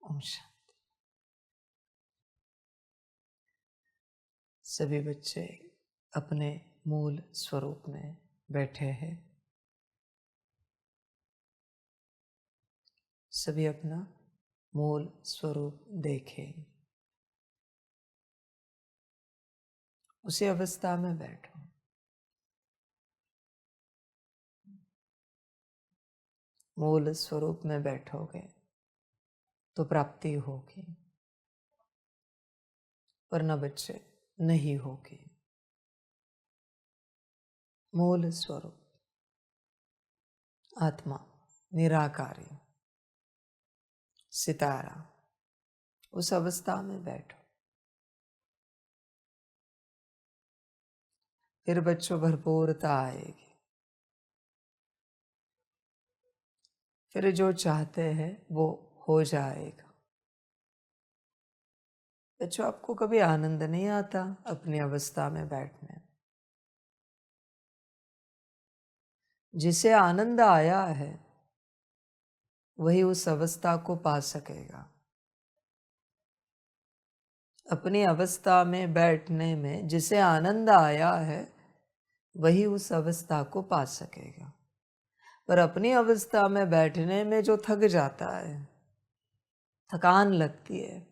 ओम शांति। सभी बच्चे अपने मूल स्वरूप में बैठे हैं। सभी अपना मूल स्वरूप देखें। उसी अवस्था में बैठो। मूल स्वरूप में बैठोगे तो प्राप्ति होगी, वरना बच्चे नहीं होगी। मूल स्वरूप आत्मा, निराकारी, सितारा, उस अवस्था में बैठो। फिर बच्चों भरपूरता आएगी। फिर जो चाहते हैं वो हो जाएगा। बच्चों, आपको कभी आनंद नहीं आता अपनी अवस्था में बैठने? जिसे आनंद आया है वही उस अवस्था को पा सकेगा। अपनी अवस्था में बैठने में जिसे आनंद आया है वही उस अवस्था को पा सकेगा। पर अपनी अवस्था में बैठने में जो थक जाता है, थकान लगती है,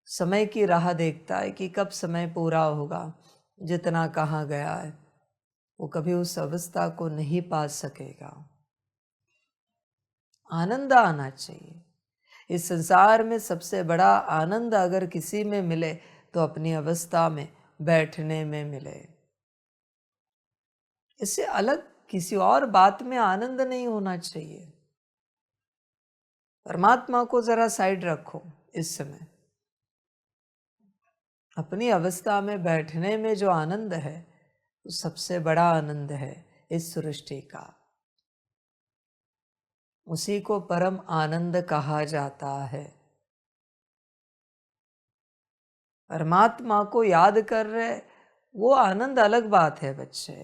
समय की राह देखता है कि कब समय पूरा होगा, जितना कहा गया है, वो कभी उस अवस्था को नहीं पा सकेगा। आनंद आना चाहिए। इस संसार में सबसे बड़ा आनंद अगर किसी में मिले तो अपनी अवस्था में बैठने में मिले। इससे अलग किसी और बात में आनंद नहीं होना चाहिए। परमात्मा को जरा साइड रखो। इस समय अपनी अवस्था में बैठने में जो आनंद है वो सबसे बड़ा आनंद है इस सृष्टि का। उसी को परम आनंद कहा जाता है। परमात्मा को याद कर रहे वो आनंद अलग बात है बच्चे,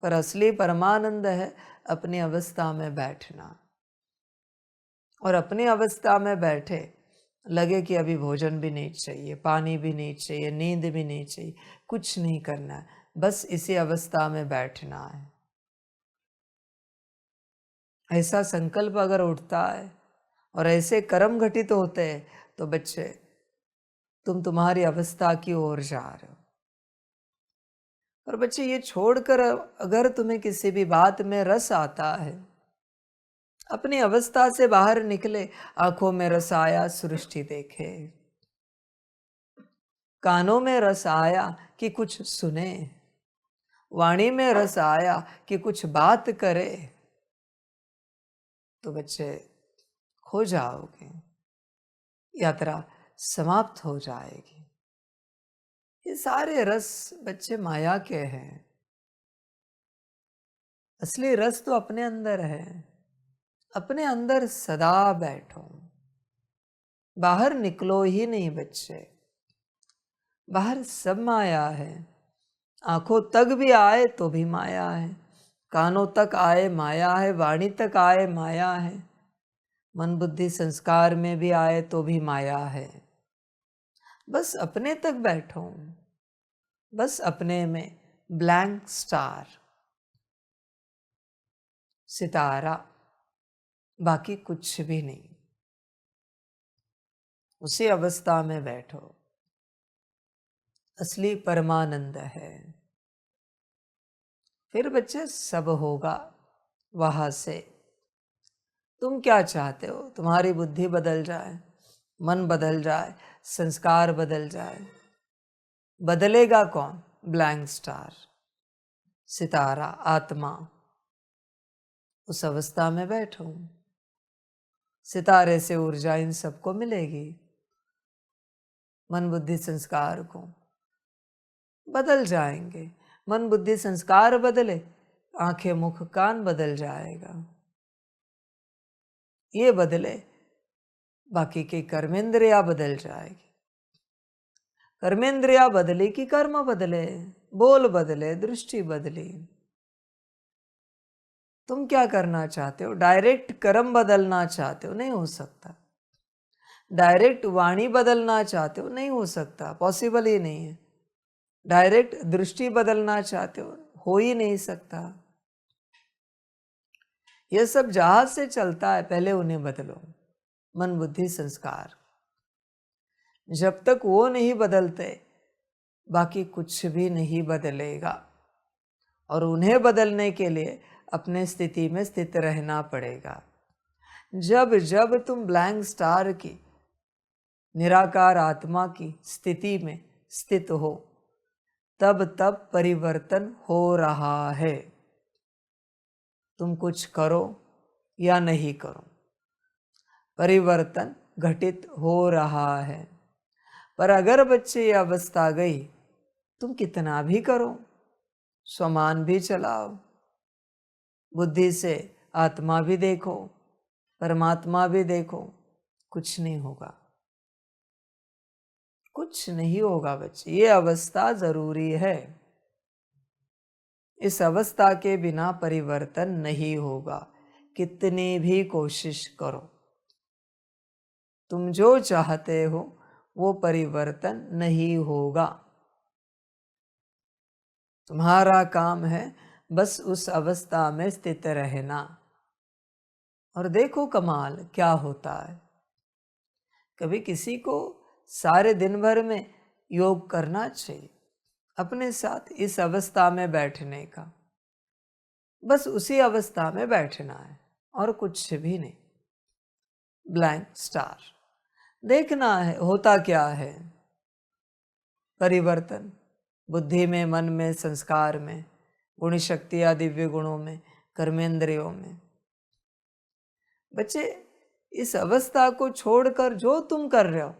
पर असली परमानंद है अपनी अवस्था में बैठना। और अपनी अवस्था में बैठे लगे कि अभी भोजन भी नहीं चाहिए, पानी भी नहीं चाहिए, नींद भी नहीं चाहिए, कुछ नहीं करना है, बस इसी अवस्था में बैठना है। ऐसा संकल्प अगर उठता है और ऐसे कर्म घटित होते हैं तो बच्चे तुम तुम्हारी अवस्था की ओर जा रहे हो। और बच्चे ये छोड़कर अगर तुम्हें किसी भी बात में रस आता है, अपनी अवस्था से बाहर निकले। आंखों में रस आया, सृष्टि देखे। कानों में रस आया कि कुछ सुने। वाणी में रस आया कि कुछ बात करे। तो बच्चे खो जाओगे, यात्रा समाप्त हो जाएगी। ये सारे रस बच्चे माया के हैं। असली रस तो अपने अंदर है। अपने अंदर सदा बैठो, बाहर निकलो ही नहीं बच्चे। बाहर सब माया है। आंखों तक भी आए तो भी माया है, कानों तक आए माया है, वाणी तक आए माया है, मन बुद्धि संस्कार में भी आए तो भी माया है। बस अपने तक बैठो, बस अपने में ब्लैंक स्टार, सितारा, बाकी कुछ भी नहीं। उसी अवस्था में बैठो। असली परमानंद है। फिर बच्चे सब होगा वहां से। तुम क्या चाहते हो? तुम्हारी बुद्धि बदल जाए, मन बदल जाए, संस्कार बदल जाए। बदलेगा कौन? ब्लैंक स्टार, सितारा, आत्मा। उस अवस्था में बैठो। सितारे से ऊर्जा इन सबको मिलेगी। मन बुद्धि संस्कार को बदल जाएंगे। मन बुद्धि संस्कार बदले, आंखें मुख कान बदल जाएगा। ये बदले, बाकी की कर्मेंद्रिया बदल जाएगी। कर्मेंद्रिया बदली कि कर्म बदले, बोल बदले, दृष्टि बदली। तुम क्या करना चाहते हो? डायरेक्ट कर्म बदलना चाहते हो? नहीं हो सकता। डायरेक्ट वाणी बदलना चाहते हो, नहीं हो सकता, पॉसिबल ही नहीं है। डायरेक्ट दृष्टि बदलना चाहते हो ही नहीं सकता। यह सब जहाज से चलता है, पहले उन्हें बदलो, मन बुद्धि संस्कार। जब तक वो नहीं बदलते बाकी कुछ भी नहीं बदलेगा। और उन्हें बदलने के लिए अपने स्थिति में स्थित रहना पड़ेगा। जब जब तुम ब्लैंक स्टार की, निराकार आत्मा की स्थिति में स्थित हो, तब तब परिवर्तन हो रहा है। तुम कुछ करो या नहीं करो, परिवर्तन घटित हो रहा है। पर अगर बच्चे ये अवस्था गई, तुम कितना भी करो, स्वमान भी चलाओ, बुद्धि से आत्मा भी देखो, परमात्मा भी देखो, कुछ नहीं होगा, कुछ नहीं होगा बच्चे। ये अवस्था जरूरी है। इस अवस्था के बिना परिवर्तन नहीं होगा, कितनी भी कोशिश करो। तुम जो चाहते हो वो परिवर्तन नहीं होगा। तुम्हारा काम है बस उस अवस्था में स्थित रहना। और देखो कमाल क्या होता है। कभी किसी को सारे दिन भर में योग करना चाहिए, अपने साथ इस अवस्था में बैठने का, बस उसी अवस्था में बैठना है और कुछ भी नहीं। ब्लैंक स्टार देखना है होता क्या है। परिवर्तन बुद्धि में, मन में, संस्कार में, गुण शक्ति या दिव्य गुणों में, कर्मेंद्रियों में। बच्चे इस अवस्था को छोड़कर जो तुम कर रहे हो,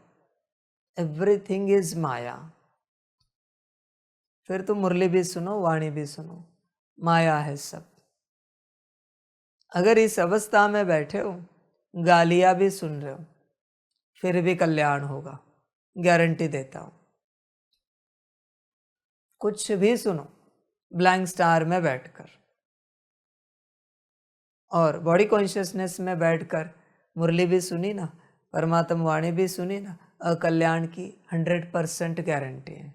एवरीथिंग इज माया। फिर तुम मुरली भी सुनो, वाणी भी सुनो, माया है सब। अगर इस अवस्था में बैठे हो, गालियां भी सुन रहे हो, फिर भी कल्याण होगा, गारंटी देता हूं। कुछ भी सुनो ब्लैंक स्टार में बैठकर, और बॉडी कॉन्शियसनेस में बैठकर मुरली भी सुनी ना, परमात्मा वाणी भी सुनी ना, अकल्याण की 100% गारंटी है।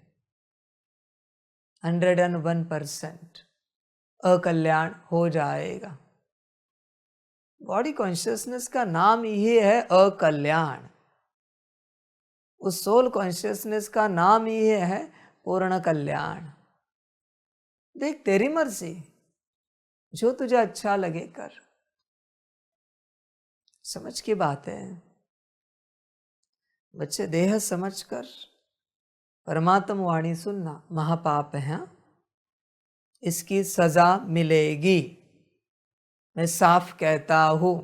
101% अकल्याण हो जाएगा। बॉडी कॉन्शियसनेस का नाम ही है अकल्याण। उस सोल कॉन्शियसनेस का नाम ही है पूर्ण कल्याण। देख तेरी मर्जी, जो तुझे अच्छा लगे कर। समझ की बात है बच्चे, देह समझकर परमात्मा वाणी सुनना महापाप है। इसकी सजा मिलेगी, मैं साफ कहता हूं।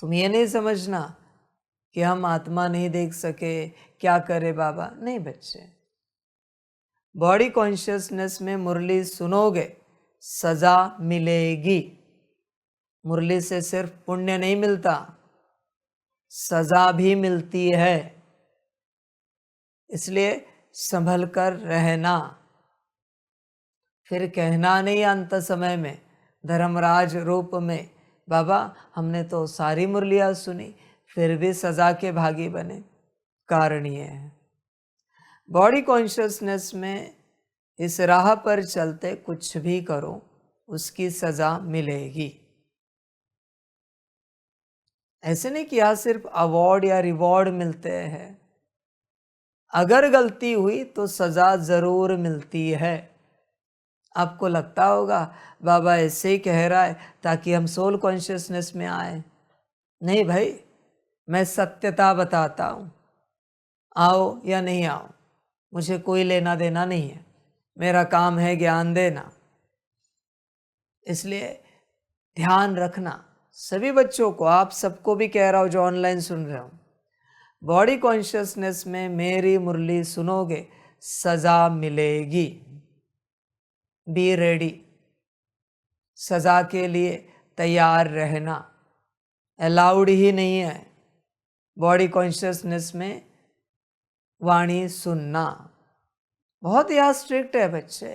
तुम ये नहीं समझना कि हम आत्मा नहीं देख सके, क्या करे बाबा, नहीं बच्चे। बॉडी कॉन्शियसनेस में मुरली सुनोगे, सजा मिलेगी। मुरली से सिर्फ पुण्य नहीं मिलता, सजा भी मिलती है। इसलिए संभल कर रहना। फिर कहना नहीं अंत समय में धर्मराज रूप में, बाबा हमने तो सारी मुरलियां सुनी फिर भी सजा के भागी बने। कारण ये है, बॉडी कॉन्शियसनेस में इस राह पर चलते कुछ भी करो उसकी सजा मिलेगी। ऐसे नहीं कि यहाँ सिर्फ अवार्ड या रिवॉर्ड मिलते हैं। अगर गलती हुई तो सजा जरूर मिलती है। आपको लगता होगा बाबा ऐसे ही कह रहा है ताकि हम सोल कॉन्शियसनेस में आए। नहीं भाई, मैं सत्यता बताता हूँ। आओ या नहीं आओ, मुझे कोई लेना देना नहीं है। मेरा काम है ज्ञान देना। इसलिए ध्यान रखना सभी बच्चों को, आप सबको भी कह रहा हूँ जो ऑनलाइन सुन रहे हो। बॉडी कॉन्शियसनेस में मेरी मुरली सुनोगे, सजा मिलेगी। बी रेडी, सजा के लिए तैयार रहना। अलाउड ही नहीं है बॉडी कॉन्शियसनेस में वाणी सुनना। बहुत यह स्ट्रिक्ट है बच्चे।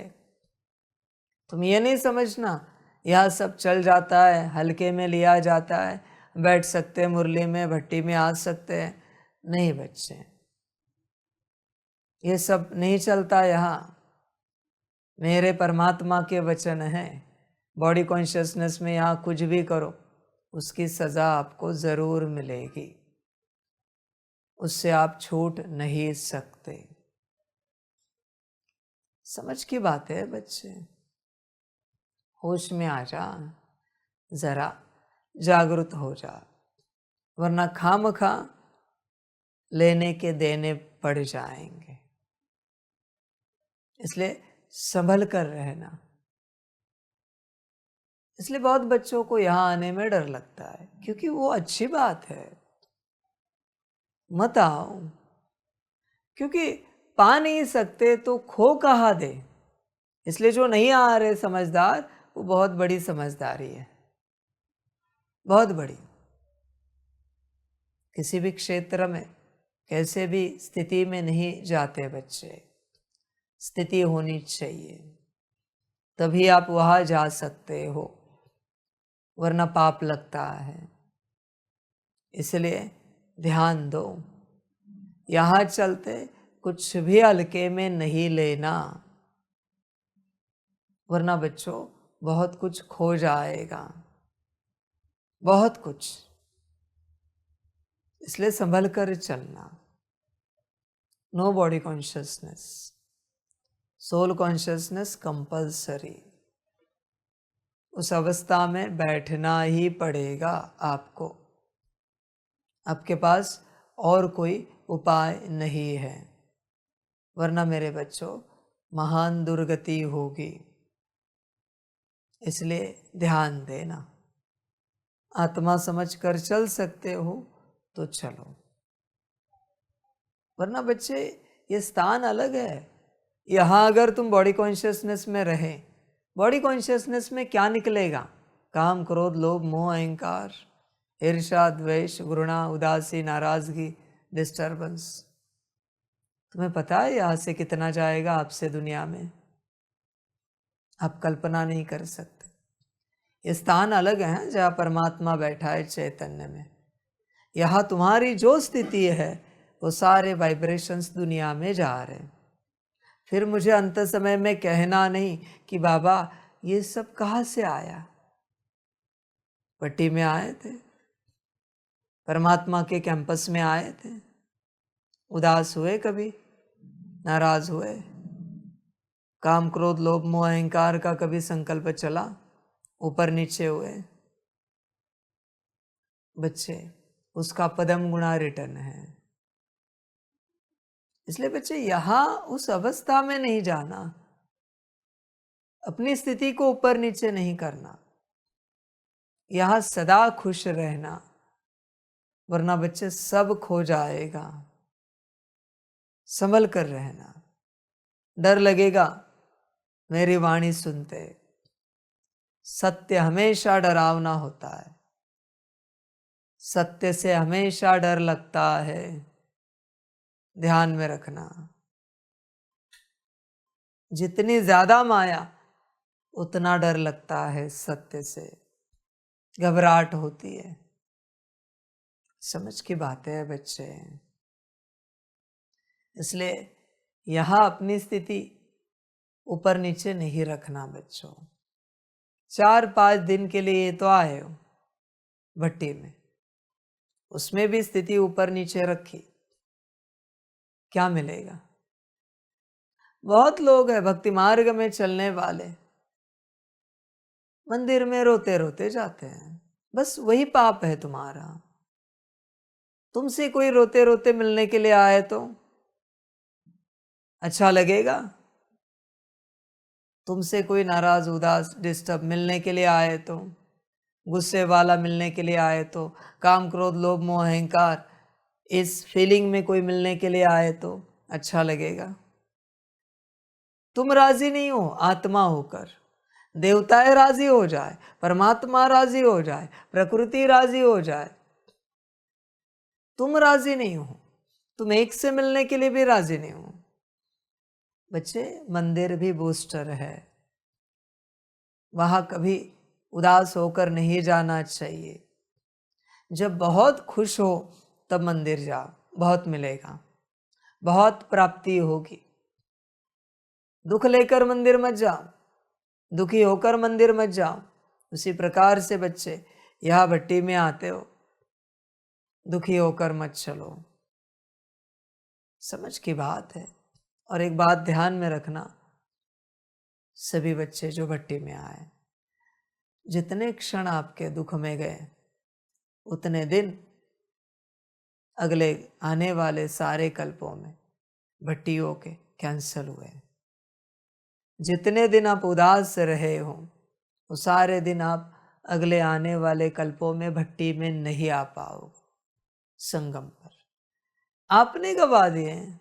तुम ये नहीं समझना यह सब चल जाता है, हल्के में लिया जाता है। बैठ सकते हैं मुरली में, भट्टी में आ सकते हैं। नहीं बच्चे, ये सब नहीं चलता यहाँ। मेरे परमात्मा के वचन हैं। बॉडी कॉन्शियसनेस में यहाँ कुछ भी करो, उसकी सजा आपको जरूर मिलेगी, उससे आप छूट नहीं सकते। समझ की बात है बच्चे, होश में आ जा, जरा जागृत हो जा, वरना खामखा लेने के देने पड़ जाएंगे। इसलिए संभल कर रहना। इसलिए बहुत बच्चों को यहाँ आने में डर लगता है, क्योंकि वो अच्छी बात है, मत आओ, क्योंकि पा नहीं सकते तो खो कहाँ दे। इसलिए जो नहीं आ रहे समझदार, वो बहुत बड़ी समझदारी है, बहुत बड़ी। किसी भी क्षेत्र में, कैसे भी स्थिति में नहीं जाते बच्चे, स्थिति होनी चाहिए, तभी आप वहां जा सकते हो, वरना पाप लगता है। इसलिए ध्यान दो, यहां चलते कुछ भी हल्के में नहीं लेना, वरना बच्चों बहुत कुछ खो जाएगा, बहुत कुछ। इसलिए संभल कर चलना। No body consciousness, soul consciousness compulsory. उस अवस्था में बैठना ही पड़ेगा आपको, आपके पास और कोई उपाय नहीं है, वरना मेरे बच्चों महान दुर्गति होगी। इसलिए ध्यान देना। आत्मा समझ कर चल सकते हो तो चलो, वरना बच्चे ये स्थान अलग है। यहाँ अगर तुम बॉडी कॉन्शियसनेस में रहे, बॉडी कॉन्शियसनेस में क्या निकलेगा? काम, क्रोध, लोभ, मोह, अहंकार, ईर्ष्या, द्वेष, घृणा, उदासी, नाराजगी, डिस्टर्बेंस। तुम्हें पता है यहाँ से कितना जाएगा आपसे दुनिया में? आप कल्पना नहीं कर सकते। ये स्थान अलग है जहाँ परमात्मा बैठा है चैतन्य में। यहाँ तुम्हारी जो स्थिति है वो सारे वाइब्रेशंस दुनिया में जा रहे हैं। फिर मुझे अंत समय में कहना नहीं कि बाबा ये सब कहाँ से आया। पट्टी में आए थे, परमात्मा के कैंपस में आए थे, उदास हुए, कभी नाराज हुए, काम, क्रोध, लोभ, मोह, अहंकार का कभी संकल्प चला, ऊपर नीचे हुए। बच्चे, उसका पदम गुणा रिटर्न है। इसलिए बच्चे यहां उस अवस्था में नहीं जाना, अपनी स्थिति को ऊपर नीचे नहीं करना, यहां सदा खुश रहना, वरना बच्चे सब खो जाएगा। संभल कर रहना। डर लगेगा मेरी वाणी सुनते, सत्य हमेशा डरावना होता है, सत्य से हमेशा डर लगता है, ध्यान में रखना। जितनी ज्यादा माया उतना डर लगता है, सत्य से घबराहट होती है। समझ की बात है बच्चे। इसलिए यहां अपनी स्थिति ऊपर नीचे नहीं रखना बच्चों। 4-5 दिन के लिए तो आए हो भट्टी में, उसमें भी स्थिति ऊपर नीचे रखी, क्या मिलेगा? बहुत लोग हैं भक्ति मार्ग में चलने वाले, मंदिर में रोते रोते जाते हैं, बस वही पाप है तुम्हारा। तुमसे कोई रोते रोते मिलने के लिए आए तो अच्छा लगेगा? तुमसे कोई नाराज, उदास, डिस्टर्ब मिलने के लिए आए तो, गुस्से वाला मिलने के लिए आए तो, काम, क्रोध, लोभ, मोह, अहंकार, इस फीलिंग में कोई मिलने के लिए आए तो अच्छा लगेगा? तुम राजी नहीं हो आत्मा होकर, देवताएं राजी हो जाए, परमात्मा राजी हो जाए, प्रकृति राजी हो जाए, तुम राजी नहीं हो, तुम एक से मिलने के लिए भी राजी नहीं हो। बच्चे, मंदिर भी बूस्टर है, वहां कभी उदास होकर नहीं जाना चाहिए। जब बहुत खुश हो तब मंदिर जाओ, बहुत मिलेगा, बहुत प्राप्ति होगी। दुख लेकर मंदिर मत जाओ, दुखी होकर मंदिर मत जाओ। उसी प्रकार से बच्चे, यह भट्टी में आते हो, दुखी होकर मत चलो। समझ की बात है। और एक बात ध्यान में रखना, सभी बच्चे जो भट्टी में आए, जितने क्षण आपके दुख में गए, उतने दिन अगले आने वाले सारे कल्पों में भट्टियों के कैंसल हुए। जितने दिन आप उदास रहे हो, वो सारे दिन आप अगले आने वाले कल्पों में भट्टी में नहीं आ पाओगे। संगम पर आपने गवा दिए हैं,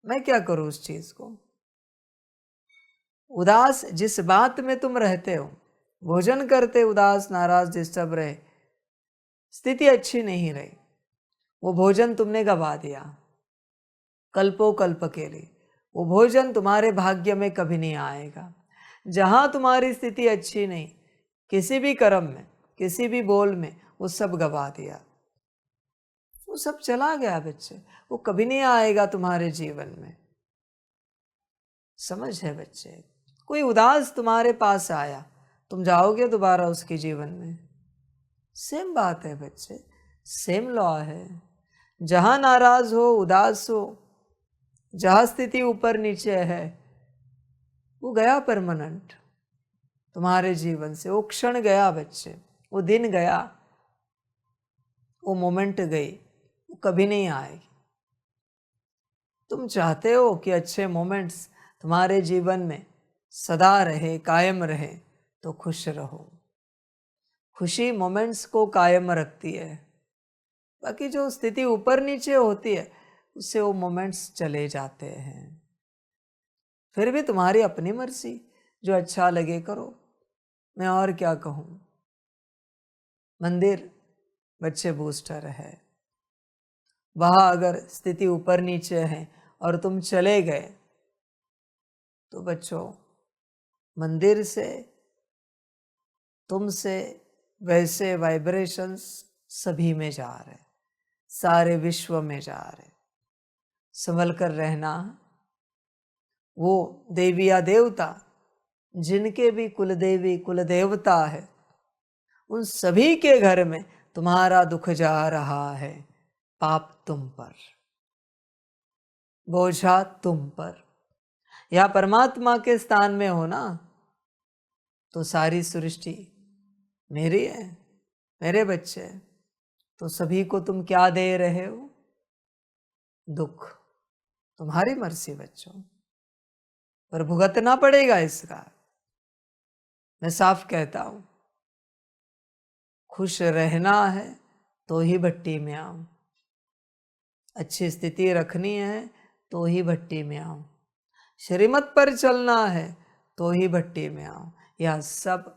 मैं क्या करूं उस चीज को। उदास जिस बात में तुम रहते हो, भोजन करते उदास नाराज डिस्टर्ब रहे, स्थिति अच्छी नहीं रही, वो भोजन तुमने गवा दिया कल्पों कल्प के लिए। वो भोजन तुम्हारे भाग्य में कभी नहीं आएगा। जहां तुम्हारी स्थिति अच्छी नहीं, किसी भी कर्म में, किसी भी बोल में, वो सब गवा दिया, वो सब चला गया बच्चे, वो कभी नहीं आएगा तुम्हारे जीवन में। समझ है बच्चे। कोई उदास तुम्हारे पास आया, तुम जाओगे दोबारा उसके जीवन में? सेम बात है बच्चे, सेम लॉ है। जहां नाराज हो, उदास हो, जहां स्थिति ऊपर नीचे है, वो गया परमानेंट तुम्हारे जीवन से। वो क्षण गया बच्चे, वो दिन गया, वो मोमेंट गई, वो कभी नहीं आएगी। तुम चाहते हो कि अच्छे मोमेंट्स तुम्हारे जीवन में सदा रहे, कायम रहे, तो खुश रहो। खुशी मोमेंट्स को कायम रखती है। बाकी जो स्थिति ऊपर नीचे होती है, उससे वो मोमेंट्स चले जाते हैं। फिर भी तुम्हारी अपनी मर्जी, जो अच्छा लगे करो, मैं और क्या कहूं। मंदिर बच्चे बूस्टर है, वहां अगर स्थिति ऊपर नीचे है और तुम चले गए, तो बच्चों मंदिर से तुमसे वैसे वाइब्रेशंस सभी में जा रहे, सारे विश्व में जा रहे। संभल कर रहना। वो देवी या देवता जिनके भी कुलदेवी कुलदेवता है, उन सभी के घर में तुम्हारा दुख जा रहा है। पाप तुम पर, बोझा तुम पर। या परमात्मा के स्थान में हो ना, तो सारी सृष्टि मेरी है, मेरे बच्चे। तो सभी को तुम क्या दे रहे हो? दुख। तुम्हारी मर्जी बच्चों, पर भुगतना पड़ेगा इसका। मैं साफ कहता हूं, खुश रहना है तो ही भट्टी में आओ, अच्छी स्थिति रखनी है तो ही भट्टी में आओ, श्रीमत पर चलना है तो ही भट्टी में आओ। यह सब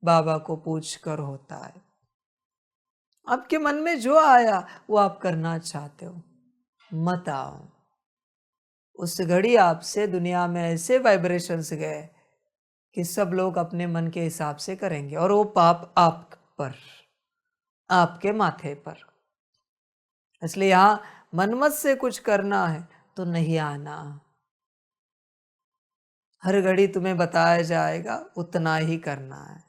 बाबा को पूछ कर होता है। आपके मन में जो आया वो आप करना चाहते हो, मत आओ। उस घड़ी आपसे दुनिया में ऐसे वाइब्रेशंस गए कि सब लोग अपने मन के हिसाब से करेंगे, और वो पाप आप पर, आपके माथे पर। इसलिए यहां मनमत से कुछ करना है तो नहीं आना। हर घड़ी तुम्हें बताया जाएगा उतना ही करना है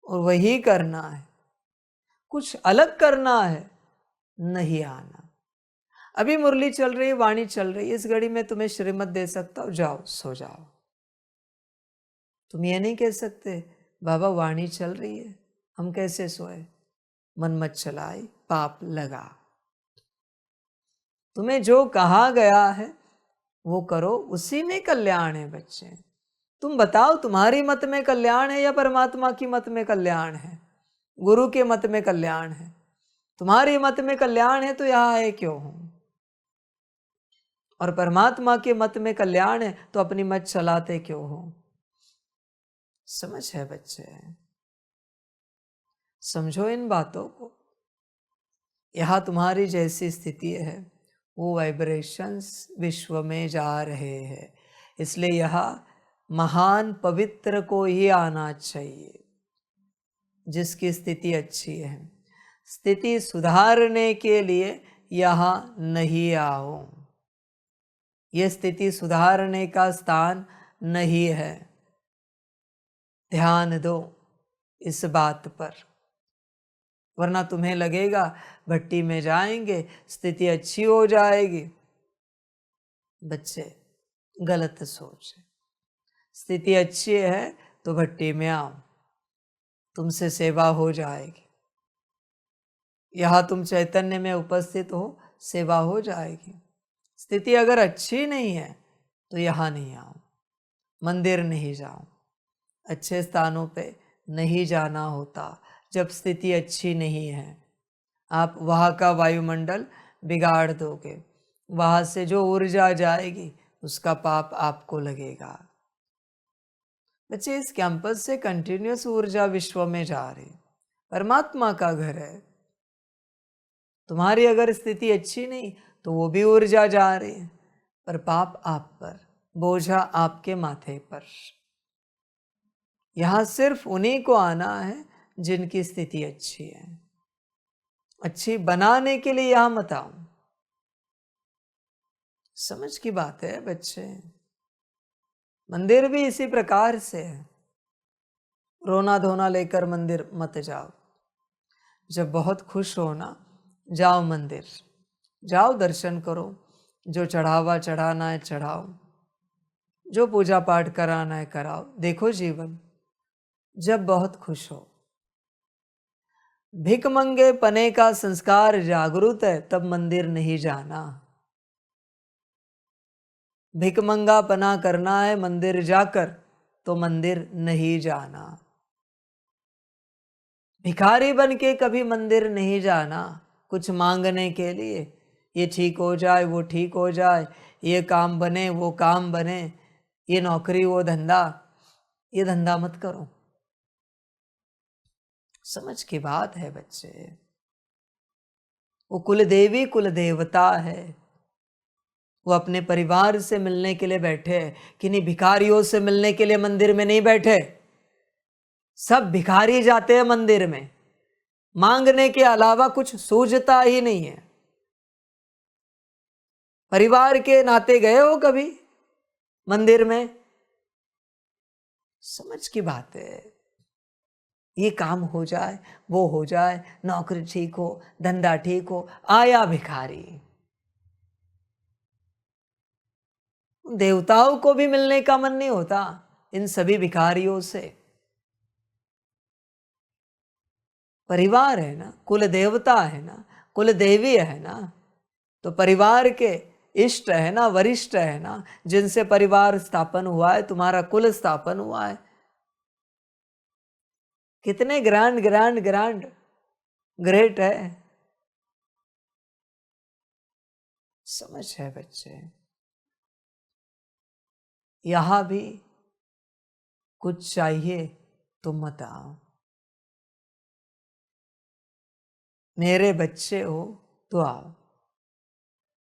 और वही करना है। कुछ अलग करना है, नहीं आना। अभी मुरली चल रही, वाणी चल रही, इस घड़ी में तुम्हें श्रीमत दे सकता हूं, जाओ सो जाओ। तुम ये नहीं कह सकते बाबा वाणी चल रही है, हम कैसे सोए। मन मत चलाई, पाप लगा। तुम्हें जो कहा गया है वो करो, उसी में कल्याण है बच्चे। तुम बताओ, तुम्हारी मत में कल्याण है या परमात्मा की मत में कल्याण है, गुरु के मत में कल्याण है? तुम्हारी मत में कल्याण है तो यहां आए क्यों हो? और परमात्मा के मत में कल्याण है तो अपनी मत चलाते क्यों हो? समझ है बच्चे, समझो इन बातों को। यहां तुम्हारी जैसी स्थिति है, वो वाइब्रेशंस विश्व में जा रहे हैं। इसलिए यह महान पवित्र को ही आना चाहिए। जिसकी स्थिति अच्छी है, स्थिति सुधारने के लिए यहाँ नहीं आओ। ये स्थिति सुधारने का स्थान नहीं है। ध्यान दो इस बात पर, वरना तुम्हें लगेगा भट्टी में जाएंगे स्थिति अच्छी हो जाएगी। बच्चे, गलत सोच है। स्थिति अच्छी है तो भट्टी में आओ, तुमसे सेवा हो जाएगी। यहाँ तुम चैतन्य में उपस्थित हो, सेवा हो जाएगी। स्थिति अगर अच्छी नहीं है तो यहाँ नहीं आओ, मंदिर नहीं जाओ, अच्छे स्थानों पे नहीं जाना होता जब स्थिति अच्छी नहीं है। आप वहाँ का वायुमंडल बिगाड़ दोगे, वहाँ से जो ऊर्जा जाएगी उसका पाप आपको लगेगा। बच्चे, इस कैंपस से कंटिन्यूस ऊर्जा विश्व में जा रही, परमात्मा का घर है। तुम्हारी अगर स्थिति अच्छी नहीं तो वो भी ऊर्जा जा रही है, पर पाप आप पर, बोझा आपके माथे पर। यहाँ सिर्फ उन्हीं को आना है जिनकी स्थिति अच्छी है। अच्छी बनाने के लिए यहाँ मत आओ। समझ की बात है बच्चे। मंदिर भी इसी प्रकार से है। रोना धोना लेकर मंदिर मत जाओ। जब बहुत खुश हो ना, जाओ मंदिर, जाओ दर्शन करो, जो चढ़ावा चढ़ाना है चढ़ाओ, जो पूजा पाठ कराना है कराओ, देखो जीवन। जब बहुत खुश हो, भिक मंगे पने का संस्कार जागरूक है, तब मंदिर नहीं जाना। भिक मंगा पना करना है मंदिर जाकर, तो मंदिर नहीं जाना। भिखारी बन के कभी मंदिर नहीं जाना कुछ मांगने के लिए, ये ठीक हो जाए, वो ठीक हो जाए, ये काम बने, वो काम बने, ये नौकरी, वो धंधा। ये धंधा मत करो। समझ की बात है बच्चे। वो कुल देवी कुल देवता है। वो अपने परिवार से मिलने के लिए बैठे, किन्हीं भिखारियों से मिलने के लिए मंदिर में नहीं बैठे। सब भिखारी जाते हैं मंदिर में, मांगने के अलावा कुछ सूझता ही नहीं है। परिवार के नाते गए हो कभी मंदिर में? समझ की बात है। ये काम हो जाए, वो हो जाए, नौकरी ठीक हो, धंधा ठीक हो, आया भिखारी। देवताओं को भी मिलने का मन नहीं होता इन सभी भिखारियों से। परिवार है ना, कुल देवता है ना, कुल देवी है ना, तो परिवार के इष्ट है ना, वरिष्ठ है ना, जिनसे परिवार स्थापन हुआ है, तुम्हारा कुल स्थापन हुआ है। कितने ग्रैंड ग्रैंड ग्रैंड ग्रेट है। समझ है बच्चे। यहां भी कुछ चाहिए तो मत आओ। मेरे बच्चे हो तो आओ।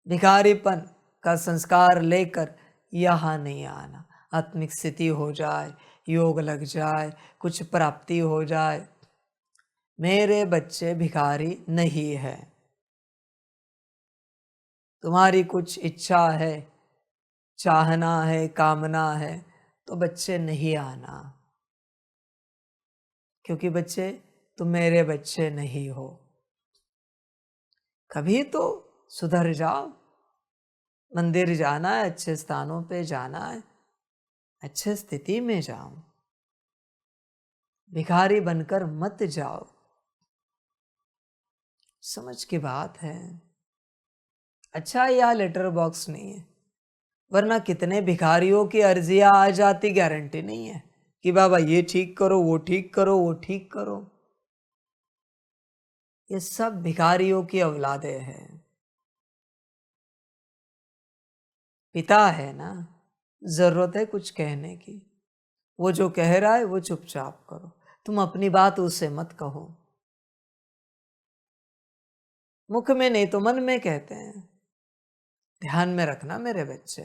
भिखारीपन का संस्कार लेकर यहाँ नहीं आना। आत्मिक स्थिति हो जाए, योग लग जाए, कुछ प्राप्ति हो जाए, मेरे बच्चे भिखारी नहीं है। तुम्हारी कुछ इच्छा है, चाहना है, कामना है, तो बच्चे नहीं आना, क्योंकि बच्चे तुम मेरे बच्चे नहीं हो। कभी तो सुधर जाओ। मंदिर जाना है, अच्छे स्थानों पे जाना है, अच्छे स्थिति में जाओ। भिखारी बनकर मत जाओ। समझ की बात है। अच्छा, यह लेटर बॉक्स नहीं है, वरना कितने भिखारियों की अर्जियां आ जाती, गारंटी नहीं है कि बाबा ये ठीक करो, वो ठीक करो, वो ठीक करो। ये सब भिखारियों की औलादे हैं। पिता है ना, जरूरत है कुछ कहने की। वो जो कह रहा है वो चुपचाप करो, तुम अपनी बात उसे मत कहो। मुख में नहीं तो मन में कहते हैं। ध्यान में रखना मेरे बच्चे।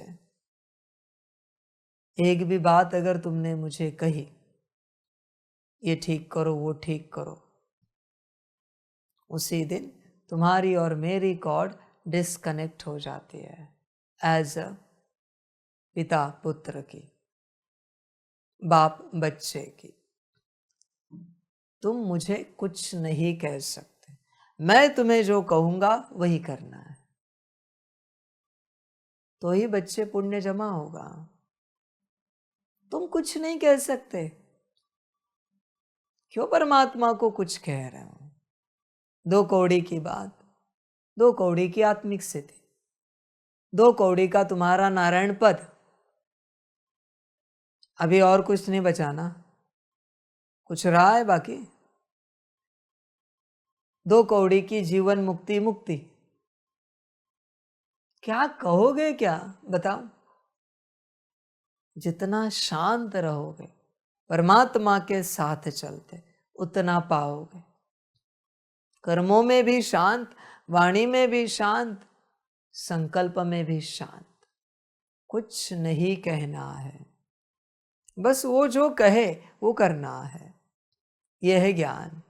एक भी बात अगर तुमने मुझे कही ये ठीक करो, वो ठीक करो, उसी दिन तुम्हारी और मेरी कॉर्ड डिस्कनेक्ट हो जाती है। एज अ पिता पुत्र की, बाप बच्चे की। तुम मुझे कुछ नहीं कह सकते, मैं तुम्हें जो कहूंगा वही करना है, तो ही बच्चे पुण्य जमा होगा। तुम कुछ नहीं कह सकते, क्यों परमात्मा को कुछ कह रहे हो? 2 कौड़ी की बात, 2 कौड़ी की आत्मिक स्थिति, 2 कौड़ी का तुम्हारा नारायण पद, अभी और कुछ नहीं बचाना, कुछ रहा है बाकी? 2 कौड़ी की जीवन मुक्ति, मुक्ति क्या कहोगे? क्या बताओ? जितना शांत रहोगे परमात्मा के साथ चलते, उतना पाओगे। कर्मों में भी शांत, वाणी में भी शांत, संकल्प में भी शांत। कुछ नहीं कहना है, बस वो जो कहे वो करना है। यह है ज्ञान।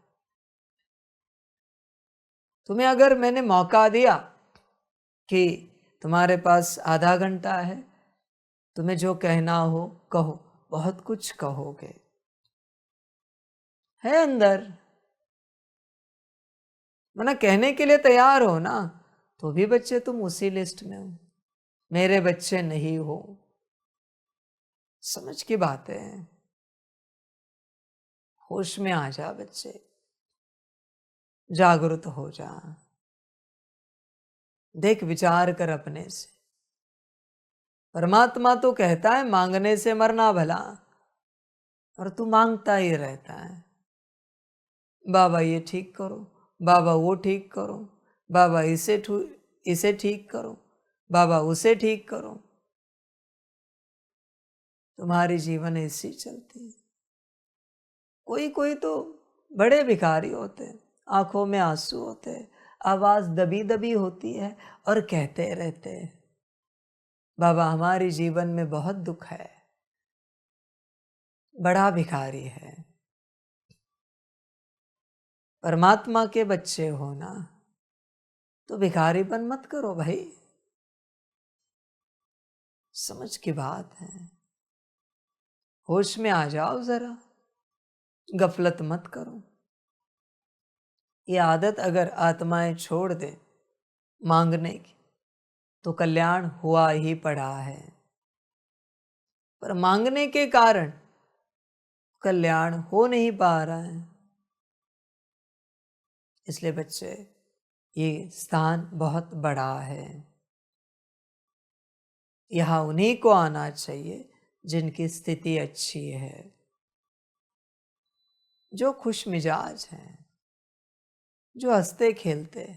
तुम्हें अगर मैंने मौका दिया कि तुम्हारे पास आधा घंटा है, तुम्हें जो कहना हो कहो, बहुत कुछ कहोगे। है अंदर, वरना कहने के लिए तैयार हो ना, तो भी बच्चे तुम उसी लिस्ट में हो, मेरे बच्चे नहीं हो। समझ की बात है। होश में आ जा बच्चे, जागृत हो जा, देख विचार कर अपने से। परमात्मा तो कहता है मांगने से मरना भला, और तू मांगता ही रहता है। बाबा ये ठीक करो, बाबा वो ठीक करो, बाबा इसे ठीक करो, बाबा उसे ठीक करो। तुम्हारी जीवन ऐसी चलती है। कोई कोई तो बड़े भिखारी होते हैं, आंखों में आंसू होते हैं, आवाज दबी दबी होती है और कहते रहते हैं बाबा हमारी जीवन में बहुत दुख है। बड़ा भिखारी है। परमात्मा के बच्चे हो ना, तो भिखारीपन मत करो भाई। समझ की बात है। होश में आ जाओ जरा, गफलत मत करो। ये आदत अगर आत्माएं छोड़ दे मांगने की, तो कल्याण हुआ ही पड़ा है। पर मांगने के कारण कल्याण हो नहीं पा रहा है। इसलिए बच्चे, ये स्थान बहुत बड़ा है। यहां उन्हीं को आना चाहिए जिनकी स्थिति अच्छी है, जो खुश मिजाज हैं, जो हंसते खेलते,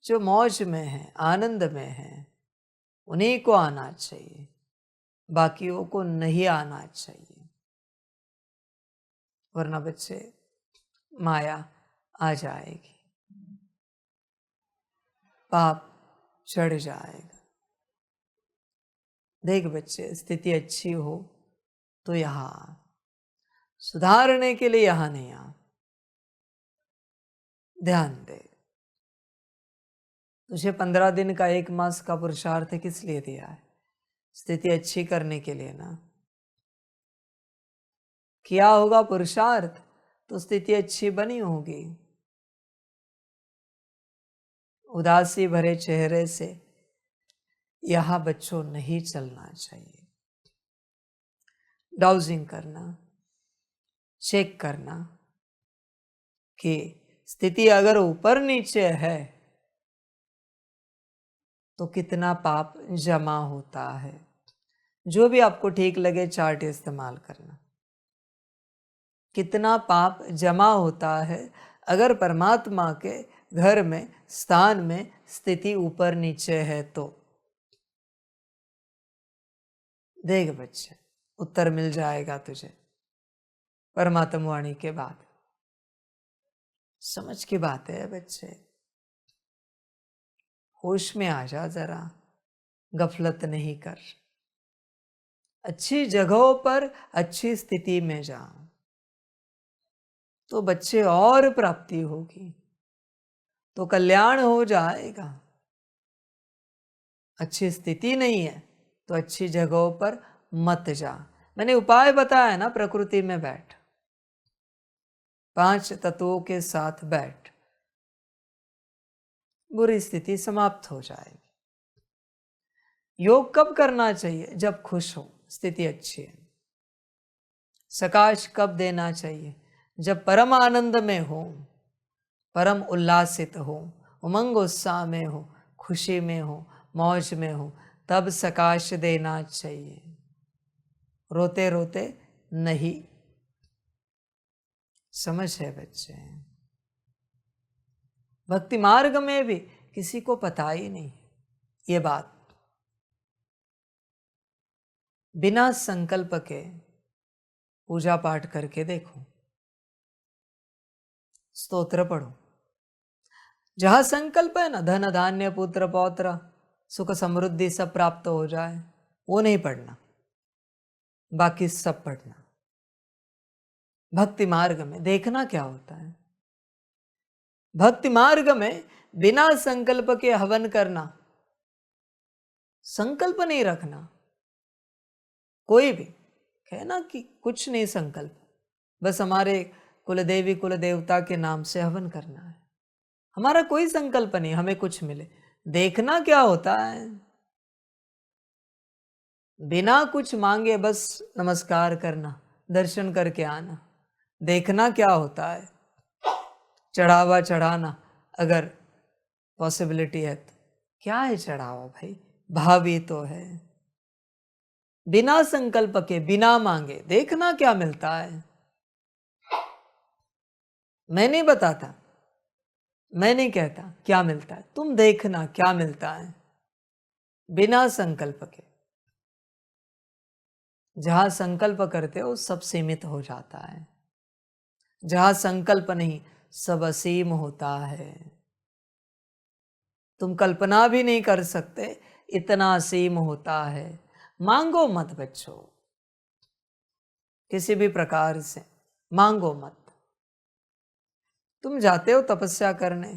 जो मौज में है, आनंद में है। उन्हीं को आना चाहिए, बाकियों को नहीं आना चाहिए। वरना बच्चे माया आ जाएगी, पाप चढ़ जाएगा। देख बच्चे, स्थिति अच्छी हो तो यहां, सुधारने के लिए यहां नहीं आ। ध्यान दे, तुझे 15 दिन का 1 मास का पुरुषार्थ किस लिए दिया है? स्थिति अच्छी करने के लिए ना। किया होगा पुरुषार्थ तो स्थिति अच्छी बनी होगी। उदासी भरे चेहरे से यहां बच्चों नहीं चलना चाहिए। डाउजिंग करना, चेक करना कि स्थिति अगर ऊपर नीचे है तो कितना पाप जमा होता है। जो भी आपको ठीक लगे चार्ट इस्तेमाल करना। कितना पाप जमा होता है अगर परमात्मा के घर में, स्थान में स्थिति ऊपर नीचे है तो। देख बच्चे, उत्तर मिल जाएगा तुझे परमात्मा वाणी के बाद। समझ की बात है बच्चे, होश में आ जा जरा, गफलत नहीं कर। अच्छी जगहों पर अच्छी स्थिति में जा। तो बच्चे और प्राप्ति होगी, तो कल्याण हो जाएगा। अच्छी स्थिति नहीं है तो अच्छी जगहों पर मत जा। मैंने उपाय बताया ना, प्रकृति में बैठ, 5 तत्वों के साथ बैठ, बुरी स्थिति समाप्त हो जाएगी। योग कब करना चाहिए? जब खुश हो, स्थिति अच्छी है। सकाश कब देना चाहिए? जब परम आनंद में हो, परम उल्लासित हो, उमंग उत्साह में हो, खुशी में हो, मौज में हो, तब सकाश देना चाहिए। रोते रोते नहीं। समझ है बच्चे? भक्ति मार्ग में भी किसी को पता ही नहीं ये बात। बिना संकल्प के पूजा पाठ करके देखो, स्तोत्र पढ़ो। जहां संकल्प है ना, धन धान्य पुत्र पौत्र सुख समृद्धि सब प्राप्त हो जाए, वो नहीं पढ़ना, बाकी सब पढ़ना। भक्ति मार्ग में देखना क्या होता है। भक्ति मार्ग में बिना संकल्प के हवन करना, संकल्प नहीं रखना। कोई भी कहना कि कुछ नहीं संकल्प, बस हमारे कुलदेवी कुल देवता के नाम से हवन करना है, हमारा कोई संकल्प नहीं हमें कुछ मिले। देखना क्या होता है, बिना कुछ मांगे बस नमस्कार करना, दर्शन करके आना। देखना क्या होता है, चढ़ावा चढ़ाना अगर पॉसिबिलिटी है तो। क्या है चढ़ावा भाई? भाव ही तो है। बिना संकल्प के, बिना मांगे देखना क्या मिलता है। मैं नहीं बताता, मैं नहीं कहता क्या मिलता है, तुम देखना क्या मिलता है बिना संकल्प के। जहां संकल्प करते हो सब सीमित हो जाता है, जहां संकल्प नहीं सब असीम होता है। तुम कल्पना भी नहीं कर सकते, इतना असीम होता है। मांगो मत बच्चों, किसी भी प्रकार से मांगो मत। तुम जाते हो तपस्या करने,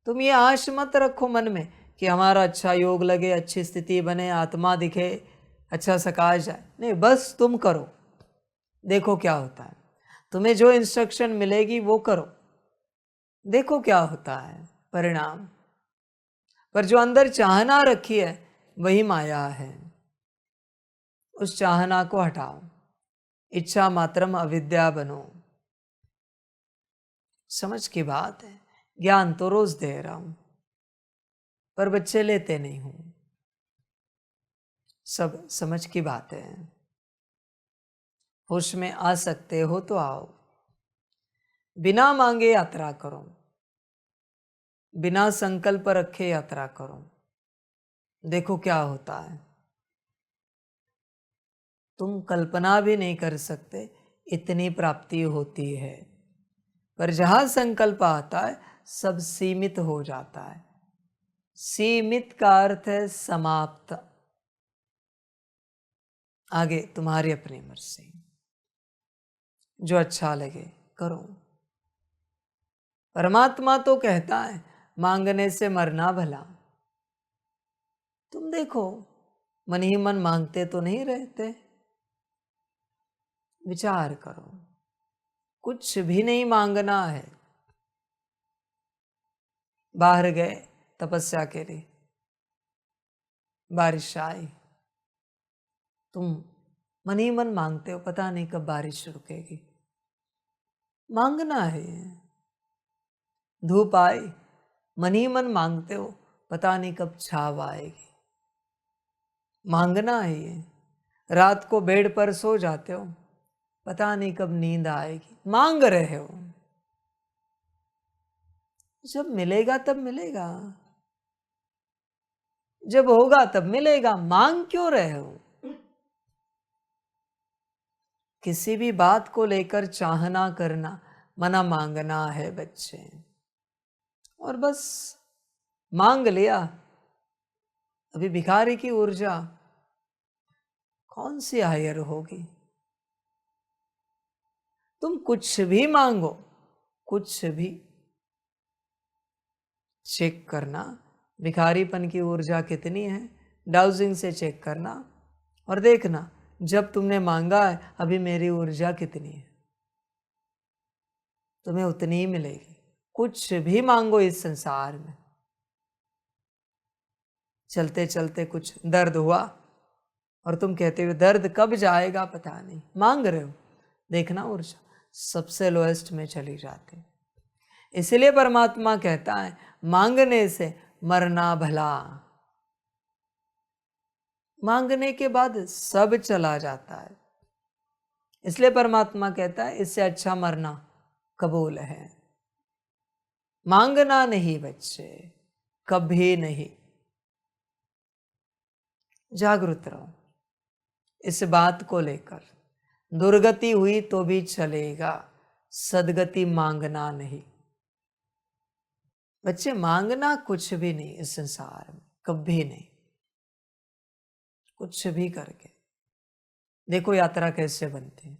तुम ये आश मत रखो मन में कि हमारा अच्छा योग लगे, अच्छी स्थिति बने, आत्मा दिखे, अच्छा सकाश जाए। नहीं, बस तुम करो, देखो क्या होता है। तुम्हें जो इंस्ट्रक्शन मिलेगी वो करो, देखो क्या होता है परिणाम। पर जो अंदर चाहना रखी है वही माया है, उस चाहना को हटाओ। इच्छा मात्रम अविद्या बनो। समझ की बात है। ज्ञान तो रोज दे रहा हूं, पर बच्चे लेते नहीं हूं। सब समझ की बात है। होश में आ सकते हो तो आओ, बिना मांगे यात्रा करो, बिना संकल्प रखे यात्रा करो, देखो क्या होता है। तुम कल्पना भी नहीं कर सकते इतनी प्राप्ति होती है। पर जहां संकल्प आता है सब सीमित हो जाता है। सीमित का अर्थ है समाप्त। आगे तुम्हारी अपनी मर्जी, जो अच्छा लगे करो। परमात्मा तो कहता है मांगने से मरना भला। तुम देखो मन ही मन मांगते तो नहीं रहते। विचार करो, कुछ भी नहीं मांगना है। बाहर गए तपस्या के लिए, बारिश आई, तुम मन ही मन मांगते हो, पता नहीं कब बारिश रुकेगी। मांगना है। धूप आई, मन ही मन मांगते हो, पता नहीं कब छाव आएगी। मांगना है ये। रात को बेड पर सो जाते हो, पता नहीं कब नींद आएगी। मांग रहे हो, जब मिलेगा तब मिलेगा, जब होगा तब मिलेगा। मांग क्यों रहे हो? किसी भी बात को लेकर चाहना करना मना मांगना है बच्चे। और बस मांग लिया। अभी भिखारी की ऊर्जा कौन सी हायर होगी? तुम कुछ भी मांगो, कुछ भी चेक करना, भिखारीपन की ऊर्जा कितनी है, डाउजिंग से चेक करना और देखना जब तुमने मांगा है अभी मेरी ऊर्जा कितनी है, तुम्हें उतनी ही मिलेगी। कुछ भी मांगो इस संसार में। चलते चलते कुछ दर्द हुआ और तुम कहते हो दर्द कब जाएगा पता नहीं, मांग रहे हो, देखना ऊर्जा सबसे लोएस्ट में चली जाती। इसलिए परमात्मा कहता है मांगने से मरना भला। मांगने के बाद सब चला जाता है। इसलिए परमात्मा कहता है इससे अच्छा मरना कबूल है। मांगना नहीं बच्चे, कभी नहीं। जागरूक रहो इस बात को लेकर। दुर्गति हुई तो भी चलेगा, सदगति मांगना नहीं। बच्चे मांगना कुछ भी नहीं इस संसार में, कभी नहीं। कुछ भी करके देखो यात्रा कैसे बनती है।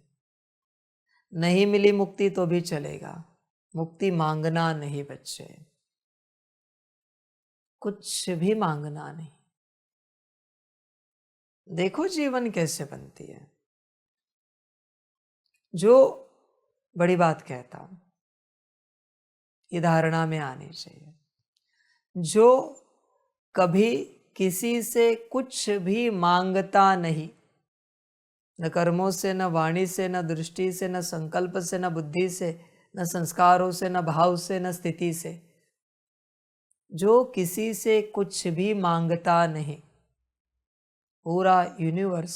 नहीं मिली मुक्ति तो भी चलेगा, मुक्ति मांगना नहीं बच्चे, कुछ भी मांगना नहीं। देखो जीवन कैसे बनती है। जो बड़ी बात कहता हूं, ये धारणा में आनी चाहिए। जो कभी किसी से कुछ भी मांगता नहीं, न कर्मों से, न वाणी से, न दृष्टि से, न संकल्प से, न बुद्धि से, न संस्कारों से, न भाव से, न स्थिति से, जो किसी से कुछ भी मांगता नहीं, पूरा यूनिवर्स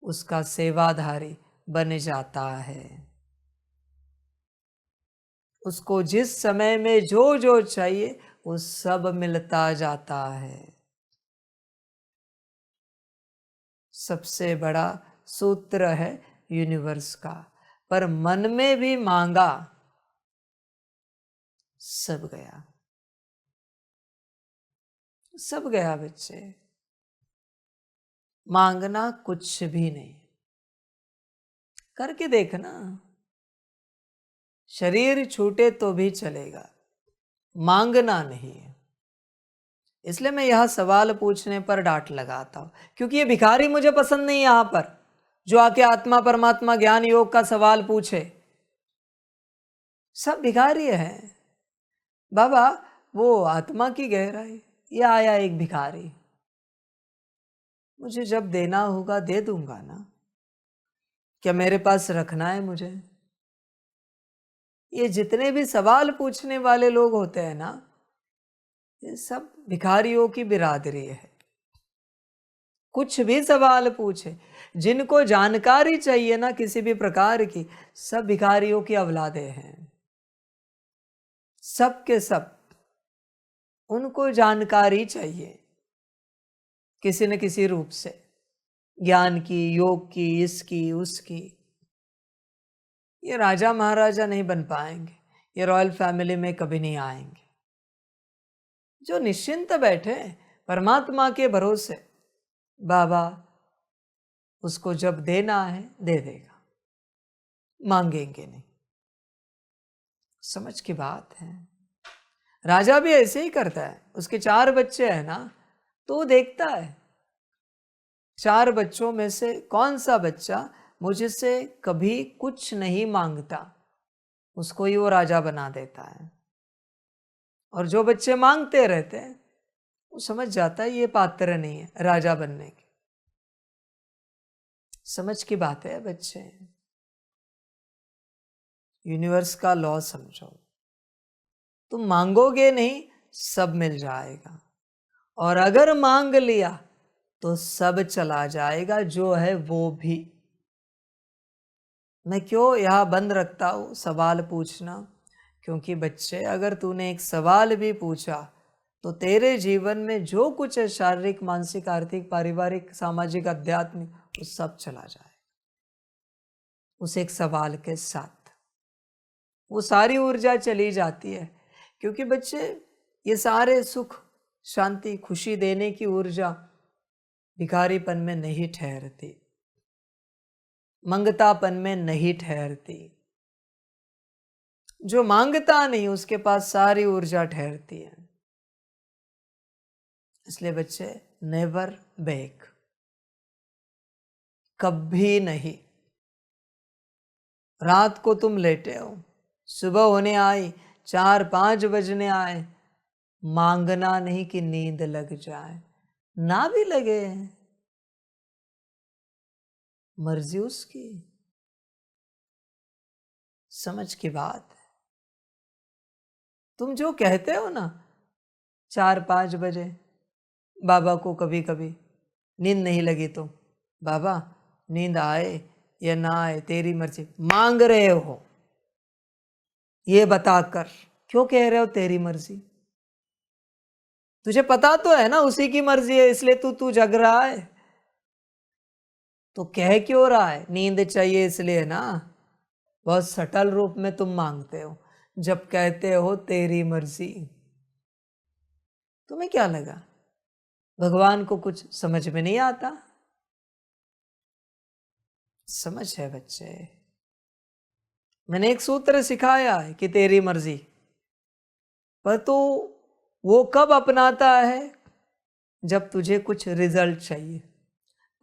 उसका सेवाधारी बन जाता है। उसको जिस समय में जो जो चाहिए वो सब मिलता जाता है। सबसे बड़ा सूत्र है यूनिवर्स का। पर मन में भी मांगा, सब गया, सब गया बच्चे। मांगना कुछ भी नहीं। करके देखना, शरीर छूटे तो भी चलेगा, मांगना नहीं है। इसलिए मैं यह सवाल पूछने पर डांट लगाता हूं, क्योंकि ये भिखारी मुझे पसंद नहीं। यहां पर जो आके आत्मा परमात्मा ज्ञान योग का सवाल पूछे, सब भिखारी है। बाबा वो आत्मा की गहराई, ये आया एक भिखारी, मुझे जब देना होगा दे दूंगा ना, क्या मेरे पास रखना है मुझे? ये जितने भी सवाल पूछने वाले लोग होते हैं ना, ये सब भिखारियों की बिरादरी है। कुछ भी सवाल पूछे, जिनको जानकारी चाहिए ना किसी भी प्रकार की, सब भिखारियों की औलादे हैं। सब के सब उनको जानकारी चाहिए किसी न किसी रूप से, ज्ञान की, योग की, इसकी उसकी। ये राजा महाराजा नहीं बन पाएंगे, ये रॉयल फैमिली में कभी नहीं आएंगे। जो निश्चिंत बैठे परमात्मा के भरोसे, बाबा उसको जब देना है दे देगा, मांगेंगे नहीं। समझ की बात है। राजा भी ऐसे ही करता है। उसके 4 बच्चे हैं ना, तो वो देखता है 4 बच्चों में से कौन सा बच्चा मुझसे कभी कुछ नहीं मांगता, उसको ही वो राजा बना देता है। और जो बच्चे मांगते रहते हैं, वो समझ जाता है ये पात्र नहीं है राजा बनने की। समझ की बात है बच्चे। यूनिवर्स का लॉ समझो। तुम मांगोगे नहीं, सब मिल जाएगा। और अगर मांग लिया तो सब चला जाएगा, जो है वो भी। मैं क्यों यहां बंद रखता हूं सवाल पूछना? क्योंकि बच्चे अगर तूने एक सवाल भी पूछा तो तेरे जीवन में जो कुछ है, शारीरिक, मानसिक, आर्थिक, पारिवारिक, सामाजिक, आध्यात्मिक, वो सब चला जाएगा उस एक सवाल के साथ। वो सारी ऊर्जा चली जाती है। क्योंकि बच्चे ये सारे सुख, शांति, खुशी देने की ऊर्जा भिखारीपन में नहीं ठहरती, मंगतापन में नहीं ठहरती। जो मांगता नहीं उसके पास सारी ऊर्जा ठहरती है। इसलिए बच्चे, नेवर बेग, कभी नहीं। रात को तुम लेटे हो, सुबह होने आई, 4-5 बजने आए, मांगना नहीं कि नींद लग जाए, ना भी लगे, मर्जी उसकी। समझ की बात है। तुम जो कहते हो ना 4-5 बजे, बाबा को कभी कभी नींद नहीं लगी तो, बाबा नींद आए या ना आए तेरी मर्जी, मांग रहे हो, ये बताकर क्यों कह रहे हो तेरी मर्जी? तुझे पता तो है ना उसी की मर्जी है, इसलिए तू जग रहा है। तो कह क्यों रहा है? नींद चाहिए इसलिए ना। बहुत सटल रूप में तुम मांगते हो जब कहते हो तेरी मर्जी। तुम्हें क्या लगा भगवान को कुछ समझ में नहीं आता? समझ है बच्चे। मैंने एक सूत्र सिखाया है कि तेरी मर्जी, पर तू वो कब अपनाता है? जब तुझे कुछ रिजल्ट चाहिए,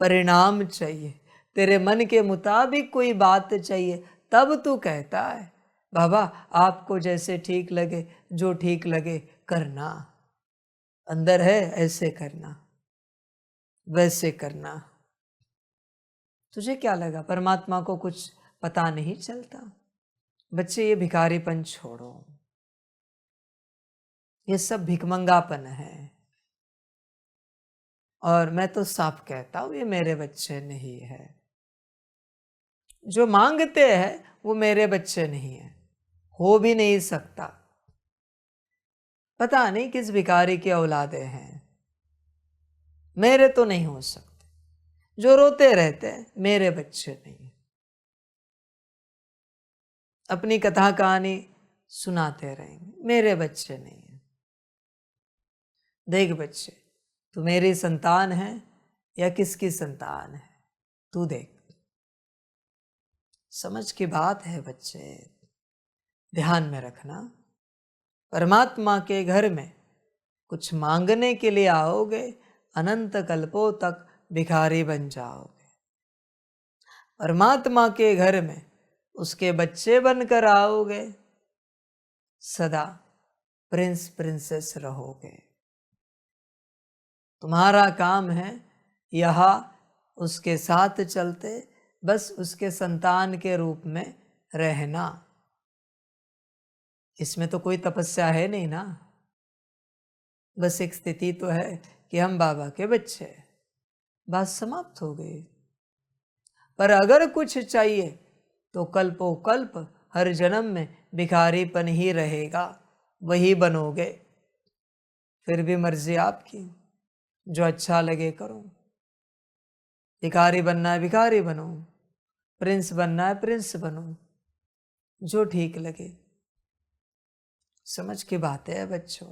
परिणाम चाहिए, तेरे मन के मुताबिक कोई बात चाहिए, तब तू कहता है बाबा आपको जैसे ठीक लगे, जो ठीक लगे करना। अंदर है ऐसे करना, वैसे करना। तुझे क्या लगा परमात्मा को कुछ पता नहीं चलता? बच्चे, ये भिखारीपन छोड़ो, ये सब भिखमंगापन है। और मैं तो साफ कहता हूं ये मेरे बच्चे नहीं है। जो मांगते हैं वो मेरे बच्चे नहीं है, हो भी नहीं सकता। पता नहीं किस भिखारी की औलादे हैं, मेरे तो नहीं हो सकते। जो रोते रहते हैं मेरे बच्चे नहीं। अपनी कथा कहानी सुनाते रहेंगे, मेरे बच्चे नहीं है। देख बच्चे, तू मेरी संतान है या किसकी संतान है, तू देख। समझ की बात है बच्चे, ध्यान में रखना। परमात्मा के घर में कुछ मांगने के लिए आओगे, अनंत कल्पों तक भिखारी बन जाओगे। परमात्मा के घर में उसके बच्चे बनकर आओगे, सदा प्रिंस प्रिंसेस रहोगे। तुम्हारा काम है यहाँ उसके साथ चलते, बस उसके संतान के रूप में रहना। इसमें तो कोई तपस्या है नहीं ना, बस एक स्थिति तो है कि हम बाबा के बच्चे, बात समाप्त हो गई। पर अगर कुछ चाहिए तो कल्पों कल्प हर जन्म में भिखारीपन ही रहेगा, वही बनोगे। फिर भी मर्जी आपकी, जो अच्छा लगे करो। भिखारी बनना है भिखारी बनो, प्रिंस बनना है प्रिंस बनो, जो ठीक लगे। समझ की बात है बच्चों।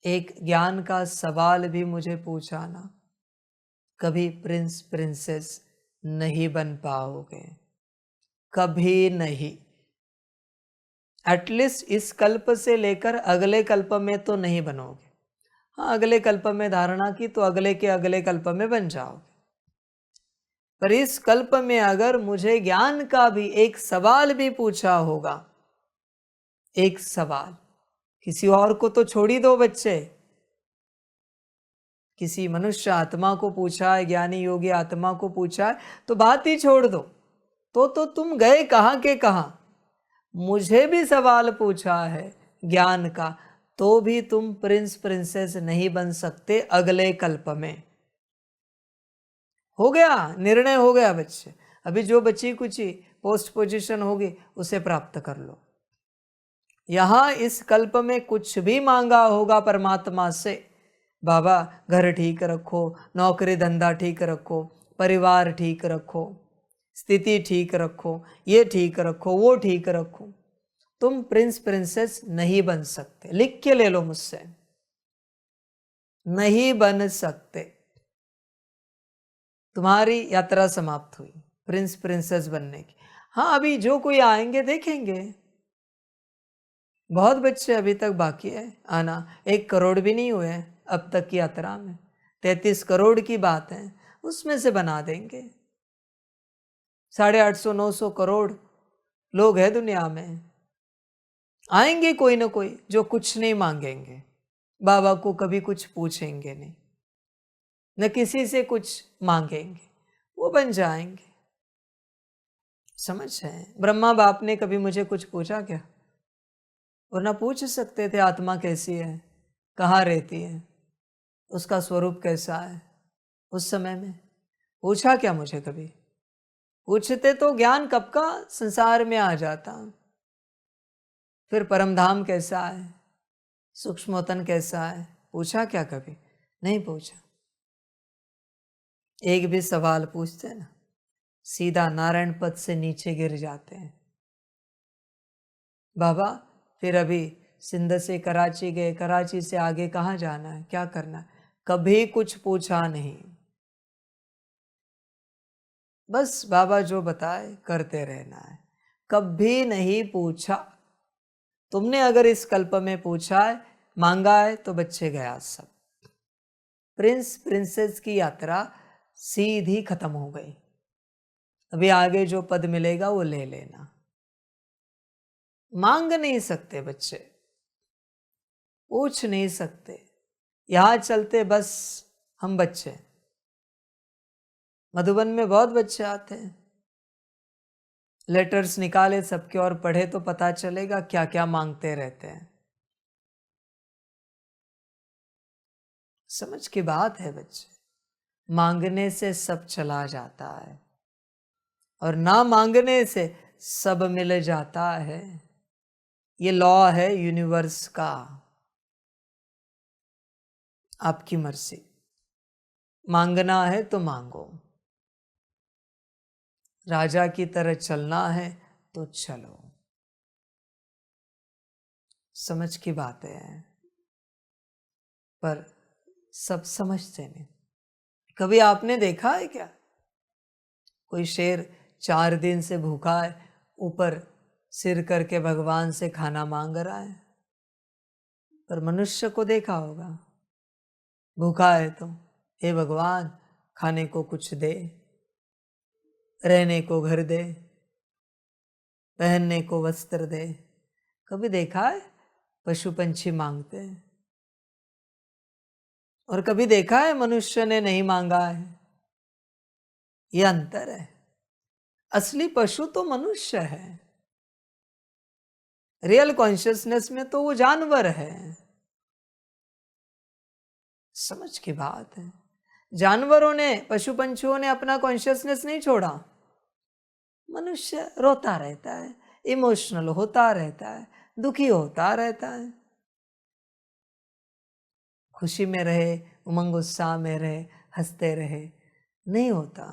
एक ज्ञान का सवाल भी मुझे पूछा ना, कभी प्रिंस प्रिंसेस नहीं बन पाओगे, कभी नहीं। एटलीस्ट इस कल्प से लेकर अगले कल्प में तो नहीं बनोगे। हाँ, अगले कल्प में धारणा की तो अगले के अगले कल्प में बन जाओगे। पर इस कल्प में अगर मुझे ज्ञान का भी एक सवाल भी पूछा होगा, एक सवाल, किसी और को तो छोड़ ही दो बच्चे, किसी मनुष्य आत्मा को पूछा है, ज्ञानी योगी आत्मा को पूछा है, तो बात ही छोड़ दो। तो तुम गए कहाँ के कहाँ। मुझे भी सवाल पूछा है ज्ञान का, तो भी तुम प्रिंस प्रिंसेस नहीं बन सकते अगले कल्प में। हो गया, निर्णय हो गया बच्चे। अभी जो बची कुची पोस्ट पोजीशन होगी उसे प्राप्त कर लो। यहां इस कल्प में कुछ भी मांगा होगा परमात्मा से, बाबा घर ठीक रखो, नौकरी धंधा ठीक रखो, परिवार ठीक रखो, स्थिति ठीक रखो, ये ठीक रखो, वो ठीक रखो, तुम प्रिंस प्रिंसेस नहीं बन सकते। लिख के ले लो मुझसे, नहीं बन सकते। तुम्हारी यात्रा समाप्त हुई प्रिंस प्रिंसेस बनने की। हाँ, अभी जो कोई आएंगे देखेंगे। बहुत बच्चे अभी तक बाकी है आना, 1 करोड़ भी नहीं हुए हैं अब तक की यात्रा में। 33 करोड़ की बात है, उसमें से बना देंगे। 850-900 करोड़ लोग हैं दुनिया में। आएंगे कोई ना कोई जो कुछ नहीं मांगेंगे, बाबा को कभी कुछ पूछेंगे नहीं, न किसी से कुछ मांगेंगे, वो बन जाएंगे। समझ है? ब्रह्मा बाप ने कभी मुझे कुछ पूछा क्या? वरना पूछ सकते थे आत्मा कैसी है, कहाँ रहती है, उसका स्वरूप कैसा है। उस समय में पूछा क्या मुझे कभी? पूछते तो ज्ञान कब का संसार में आ जाता। फिर परमधाम कैसा है, सूक्ष्मोतन कैसा है, पूछा क्या कभी? नहीं पूछा। एक भी सवाल पूछते ना, सीधा नारायण पद से नीचे गिर जाते हैं। बाबा फिर अभी सिंध से कराची गए, कराची से आगे कहाँ जाना है, क्या करना है? कभी कुछ पूछा नहीं, बस बाबा जो बताए करते रहना है। कभी नहीं पूछा। तुमने अगर इस कल्प में पूछा है, मांगा है, तो बच्चे गया सब। प्रिंस प्रिंसेस की यात्रा सीधी खत्म हो गई। अभी आगे जो पद मिलेगा वो ले लेना। मांग नहीं सकते बच्चे, पूछ नहीं सकते। यहां चलते बस हम बच्चे, मधुबन में बहुत बच्चे आते हैं, लेटर्स निकाले सबके और पढ़े तो पता चलेगा क्या क्या मांगते रहते हैं। समझ की बात है बच्चे, मांगने से सब चला जाता है और ना मांगने से सब मिल जाता है। ये लॉ है यूनिवर्स का। आपकी मर्जी, मांगना है तो मांगो, राजा की तरह चलना है तो चलो। समझ की बात है, पर सब समझते नहीं। कभी आपने देखा है क्या कोई शेर 4 दिन से भूखा है, ऊपर सिर करके भगवान से खाना मांग रहा है? पर मनुष्य को देखा होगा, भूखा है तो हे भगवान खाने को कुछ दे, रहने को घर दे, पहनने को वस्त्र दे। कभी देखा है पशु पंछी मांगते हैं? और कभी देखा है मनुष्य ने नहीं मांगा है? यह अंतर है। असली पशु तो मनुष्य है, रियल कॉन्शियसनेस में तो वो जानवर है। समझ की बात है। जानवरों ने, पशु पंछियों ने अपना कॉन्शियसनेस नहीं छोड़ा। मनुष्य रोता रहता है, इमोशनल होता रहता है, दुखी होता रहता है। खुशी में रहे, उमंग उत्साह में रहे, हंसते रहे, नहीं होता।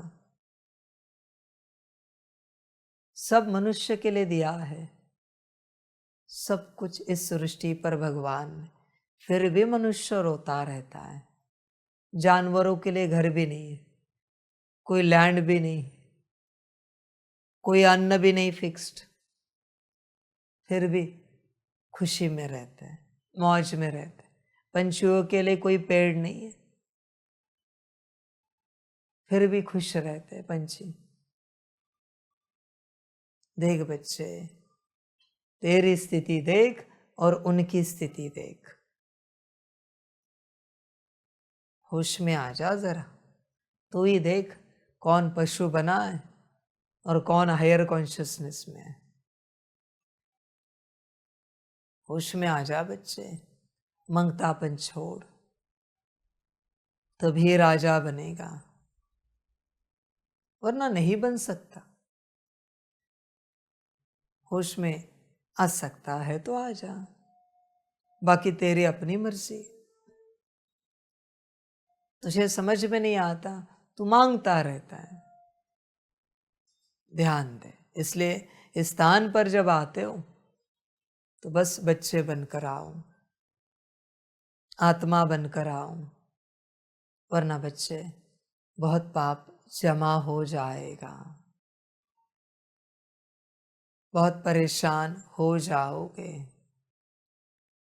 सब मनुष्य के लिए दिया है, सब कुछ इस सृष्टि पर भगवान ने, फिर भी मनुष्य रोता रहता है। जानवरों के लिए घर भी नहीं है, कोई लैंड भी नहीं, कोई अन्न भी नहीं फिक्स्ड, फिर भी खुशी में रहते हैं, मौज में रहते हैं। पंछियों के लिए कोई पेड़ नहीं है, फिर भी खुश रहते हैं पंछी। देख बच्चे, तेरी स्थिति देख और उनकी स्थिति देख, होश में आ जा जरा। तू ही देख कौन पशु बना है और कौन हायर कॉन्शियसनेस में है। होश में आ जा बच्चे, मंगतापन छोड़, तभी राजा बनेगा, वरना नहीं बन सकता। होश में आ सकता है तो आ जा, बाकी तेरी अपनी मर्जी। तुझे समझ में नहीं आता, तू मांगता रहता है। ध्यान दे, इसलिए इस स्थान पर जब आते हो तो बस बच्चे बनकर आओ, आत्मा बनकर आओ, वरना बच्चे बहुत पाप जमा हो जाएगा। बहुत परेशान हो जाओगे,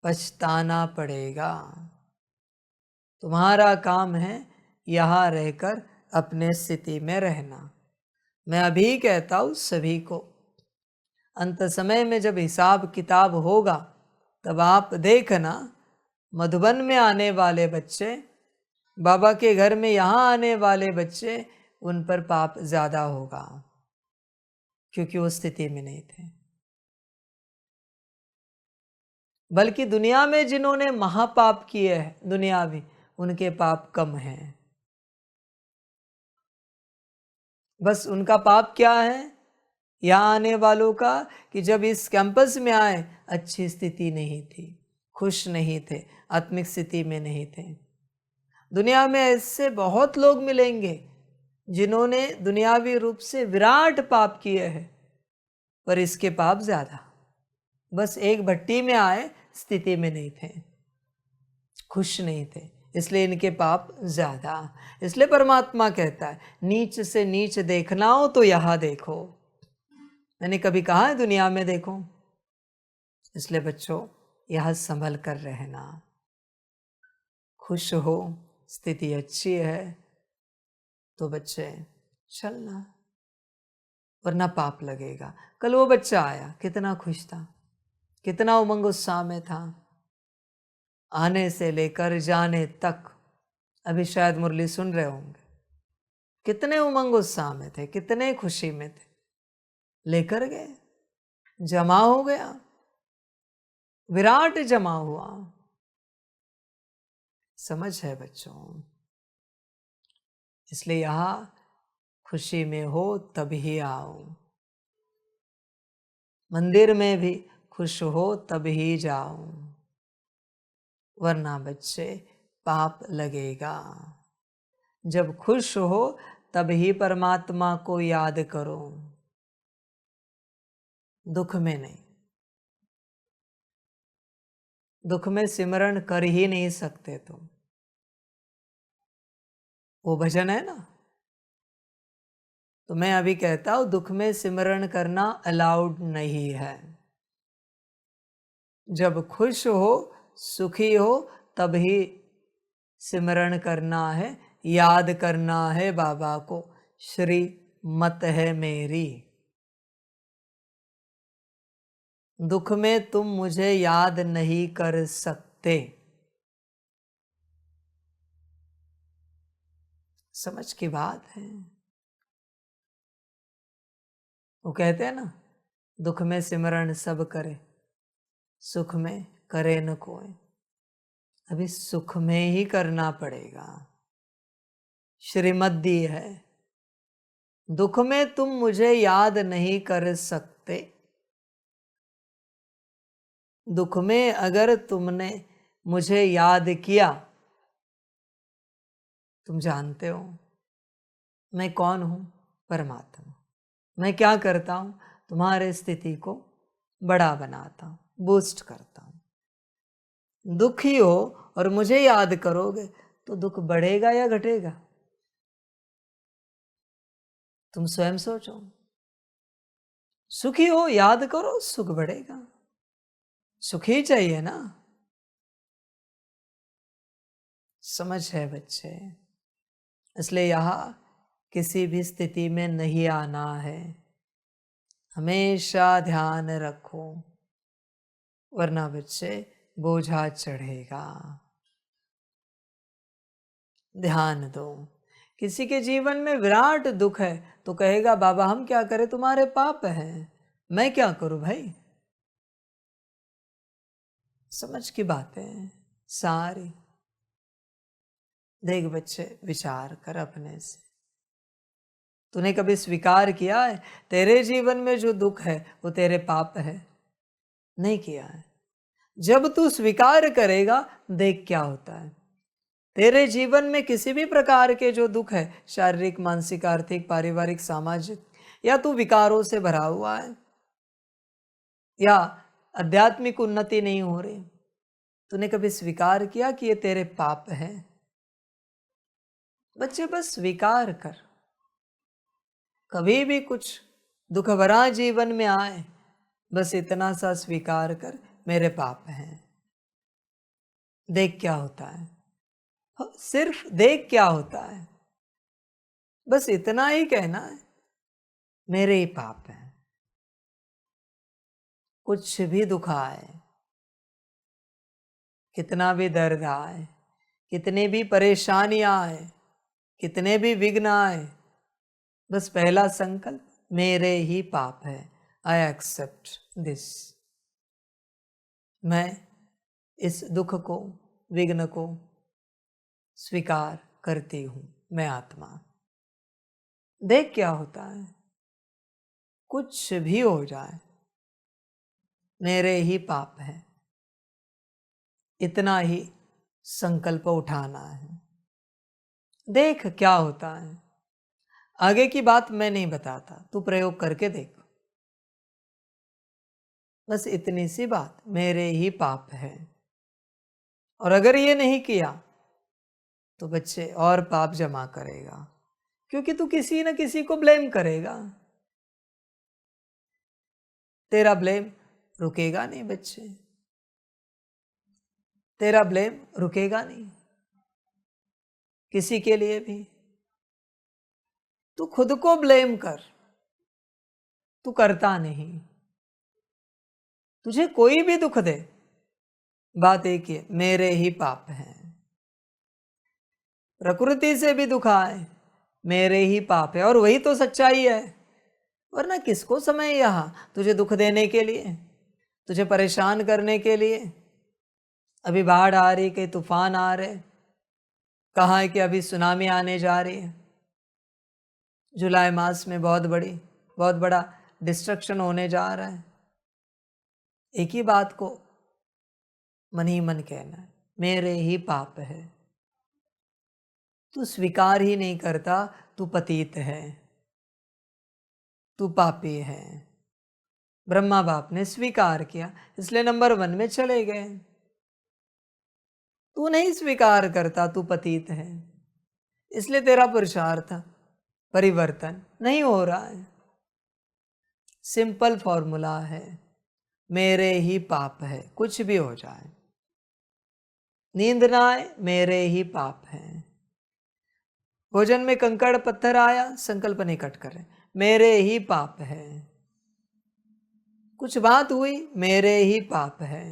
पछताना पड़ेगा। तुम्हारा काम है यहाँ रहकर अपने स्थिति में रहना। मैं अभी कहता हूँ सभी को, अंत समय में जब हिसाब किताब होगा तब आप देखना, मधुबन में आने वाले बच्चे, बाबा के घर में यहाँ आने वाले बच्चे, उन पर पाप ज़्यादा होगा, क्योंकि वो स्थिति में नहीं थे। बल्कि दुनिया में जिन्होंने महापाप किए हैं दुनियावी, उनके पाप कम हैं। बस उनका पाप क्या है यहाँ आने वालों का, कि जब इस कैंपस में आए अच्छी स्थिति नहीं थी, खुश नहीं थे, आत्मिक स्थिति में नहीं थे। दुनिया में ऐसे बहुत लोग मिलेंगे जिन्होंने दुनियावी रूप से विराट पाप किए हैं, पर इसके पाप ज्यादा। बस एक भट्टी में आए, स्थिति में नहीं थे, खुश नहीं थे, इसलिए इनके पाप ज्यादा। इसलिए परमात्मा कहता है नीच से नीच देखना हो तो यहां देखो। मैंने कभी कहा है दुनिया में देखो। इसलिए बच्चों यह संभल कर रहना, खुश हो, स्थिति अच्छी है तो बच्चे चलना, वरना पाप लगेगा। कल वो बच्चा आया, कितना खुश था, कितना उमंग उत्साह में था, आने से लेकर जाने तक। अभी शायद मुरली सुन रहे होंगे, कितने उमंग उत्साह में थे, कितने खुशी में थे। लेकर गए, जमा हो गया, विराट जमा हुआ। समझ है बच्चों? इसलिए यहां खुशी में हो तभी आओ, मंदिर में भी खुश हो तभी जाओ, वरना बच्चे पाप लगेगा। जब खुश हो तभी परमात्मा को याद करो, दुख में नहीं। दुख में सिमरण कर ही नहीं सकते तुम। वो भजन है ना, तो मैं अभी कहता हूं दुख में सिमरण करना अलाउड नहीं है। जब खुश हो, सुखी हो, तभी सिमरण करना है, याद करना है बाबा को। श्री मत है मेरी, दुख में तुम मुझे याद नहीं कर सकते। समझ की बात है। वो कहते हैं ना, दुख में सिमरण सब करे, सुख में करे न कोई। अभी सुख में ही करना पड़ेगा। श्रीमत दी है, दुख में तुम मुझे याद नहीं कर सकते। दुख में अगर तुमने मुझे याद किया, तुम जानते हो मैं कौन हूं? परमात्मा। मैं क्या करता हूं? तुम्हारे स्थिति को बड़ा बनाता हूं, बूस्ट करता हूं। दुखी हो और मुझे याद करोगे तो दुख बढ़ेगा या घटेगा? तुम स्वयं सोचो। सुखी हो, याद करो, सुख बढ़ेगा। सुखी चाहिए ना। समझ है बच्चे? इसलिए यहां किसी भी स्थिति में नहीं आना है, हमेशा ध्यान रखो, वरना बच्चे बोझा चढ़ेगा। ध्यान दो। किसी के जीवन में विराट दुख है तो कहेगा बाबा हम क्या करें, तुम्हारे पाप हैं, मैं क्या करूं भाई। समझ की बातें सारी। देख बच्चे, विचार कर अपने से। तूने कभी स्वीकार किया है तेरे जीवन में जो दुख है वो तेरे पाप है? नहीं किया है। जब तू स्वीकार करेगा, देख क्या होता है। तेरे जीवन में किसी भी प्रकार के जो दुख है, शारीरिक, मानसिक, आर्थिक, पारिवारिक, सामाजिक, या तू विकारों से भरा हुआ है, या आध्यात्मिक उन्नति नहीं हो रही, तूने कभी स्वीकार किया कि ये तेरे पाप है? बच्चे बस स्वीकार कर। कभी भी कुछ दुख भरा जीवन में आए बस इतना सा स्वीकार कर, मेरे पाप हैं। देख क्या होता है, सिर्फ देख क्या होता है, बस इतना ही कहना है, मेरे ही पाप हैं। कुछ भी दुख आए, कितना भी दर्द आए, कितनी भी परेशानियां आए, कितने भी विघ्न आए, बस पहला संकल्प, मेरे ही पाप है। I accept this. मैं इस दुख को, विघ्न को स्वीकार करती हूं। मैं आत्मा। देख क्या होता है, कुछ भी हो जाए, मेरे ही पाप है। इतना ही संकल्प उठाना है। देख क्या होता है। आगे की बात मैं नहीं बताता, तू प्रयोग करके देख। बस इतनी सी बात, मेरे ही पाप है। और अगर ये नहीं किया तो बच्चे और पाप जमा करेगा, क्योंकि तू किसी न किसी को ब्लेम करेगा। तेरा ब्लेम रुकेगा नहीं बच्चे, तेरा ब्लेम रुकेगा नहीं किसी के लिए भी। तू खुद को ब्लेम कर, तू करता नहीं। तुझे कोई भी दुख दे, बात एक ही है, मेरे ही पाप हैं। प्रकृति से भी दुख आए, मेरे ही पाप है। और वही तो सच्चाई है। वरना किसको समय यहां तुझे दुख देने के लिए, तुझे परेशान करने के लिए। अभी बाढ़ आ रही, कहीं तूफान आ रहे, कहा है कि अभी सुनामी आने जा रही है। जुलाई मास में बहुत बड़ा डिस्ट्रक्शन होने जा रहा है। एक ही बात को मन ही मन कहना है, मेरे ही पाप है। तू स्वीकार ही नहीं करता, तू पतित है, तू पापी है। ब्रह्मा बाप ने स्वीकार किया, इसलिए नंबर 1 में चले गए। तू नहीं स्वीकार करता, तू पतित है, इसलिए तेरा पुरुषार्थ परिवर्तन नहीं हो रहा है। सिंपल फॉर्मूला है, मेरे ही पाप है। कुछ भी हो जाए, नींद ना आए, मेरे ही पाप है। भोजन में कंकड़ पत्थर आया, संकल्प नहीं कट करें, मेरे ही पाप है। कुछ बात हुई, मेरे ही पाप है।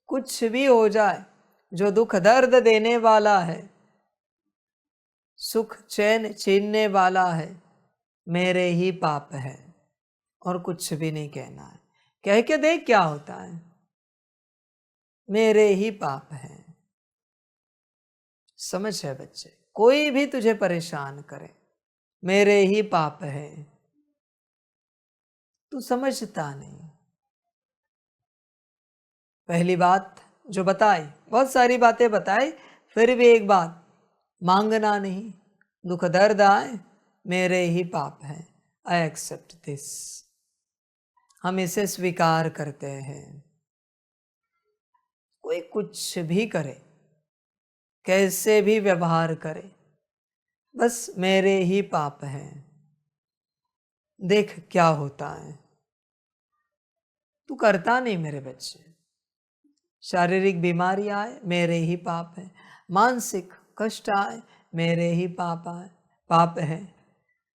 कुछ भी हो जाए, जो दुख दर्द देने वाला है, सुख चैन छीनने वाला है, मेरे ही पाप है। और कुछ भी नहीं कहना है। कह के देख क्या होता है, मेरे ही पाप है। समझ है बच्चे, कोई भी तुझे परेशान करे, मेरे ही पाप है। तू समझता नहीं। पहली बात जो बताई, बहुत सारी बातें बताई, फिर भी एक बात, मांगना नहीं। दुख दर्द आए, मेरे ही पाप है। I accept this. हम इसे स्वीकार करते हैं। कोई कुछ भी करे, कैसे भी व्यवहार करे, बस मेरे ही पाप हैं। देख क्या होता है। तू करता नहीं मेरे बच्चे। शारीरिक बीमारी आए, मेरे ही पाप है। मानसिक कष्ट आए, मेरे ही पाप है।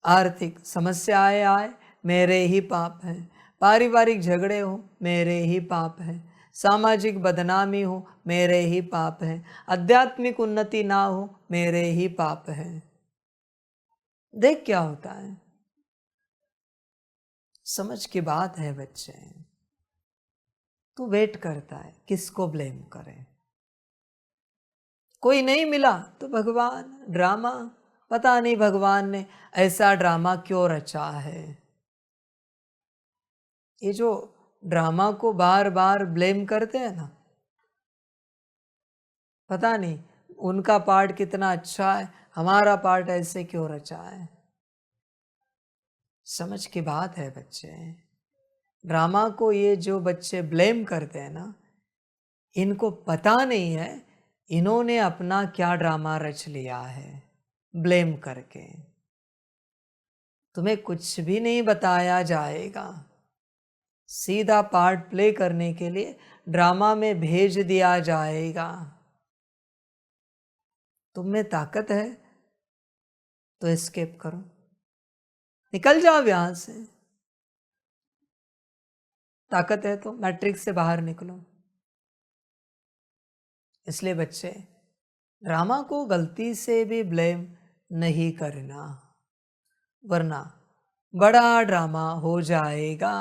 आर्थिक समस्याएं आए, मेरे ही पाप है। पारिवारिक झगड़े हो, मेरे ही पाप है। सामाजिक बदनामी हो, मेरे ही पाप है। आध्यात्मिक उन्नति ना हो, मेरे ही पाप है। देख क्या होता है। समझ की बात है बच्चे। तू वेट करता है, किसको ब्लेम करें। कोई नहीं मिला तो भगवान, ड्रामा। पता नहीं भगवान ने ऐसा ड्रामा क्यों रचा है। ये जो ड्रामा को बार बार ब्लेम करते हैं ना, पता नहीं उनका पार्ट कितना अच्छा है, हमारा पार्ट ऐसे क्यों रचा है। समझ की बात है बच्चे। ड्रामा को ये जो बच्चे ब्लेम करते हैं ना, इनको पता नहीं है इन्होंने अपना क्या ड्रामा रच लिया है ब्लेम करके। तुम्हें कुछ भी नहीं बताया जाएगा, सीधा पार्ट प्ले करने के लिए ड्रामा में भेज दिया जाएगा। तुम में ताकत है तो एस्केप करो, निकल जाओ यहां से। ताकत है तो मैट्रिक्स से बाहर निकलो। इसलिए बच्चे, ड्रामा को गलती से भी ब्लेम नहीं करना, वरना बड़ा ड्रामा हो जाएगा।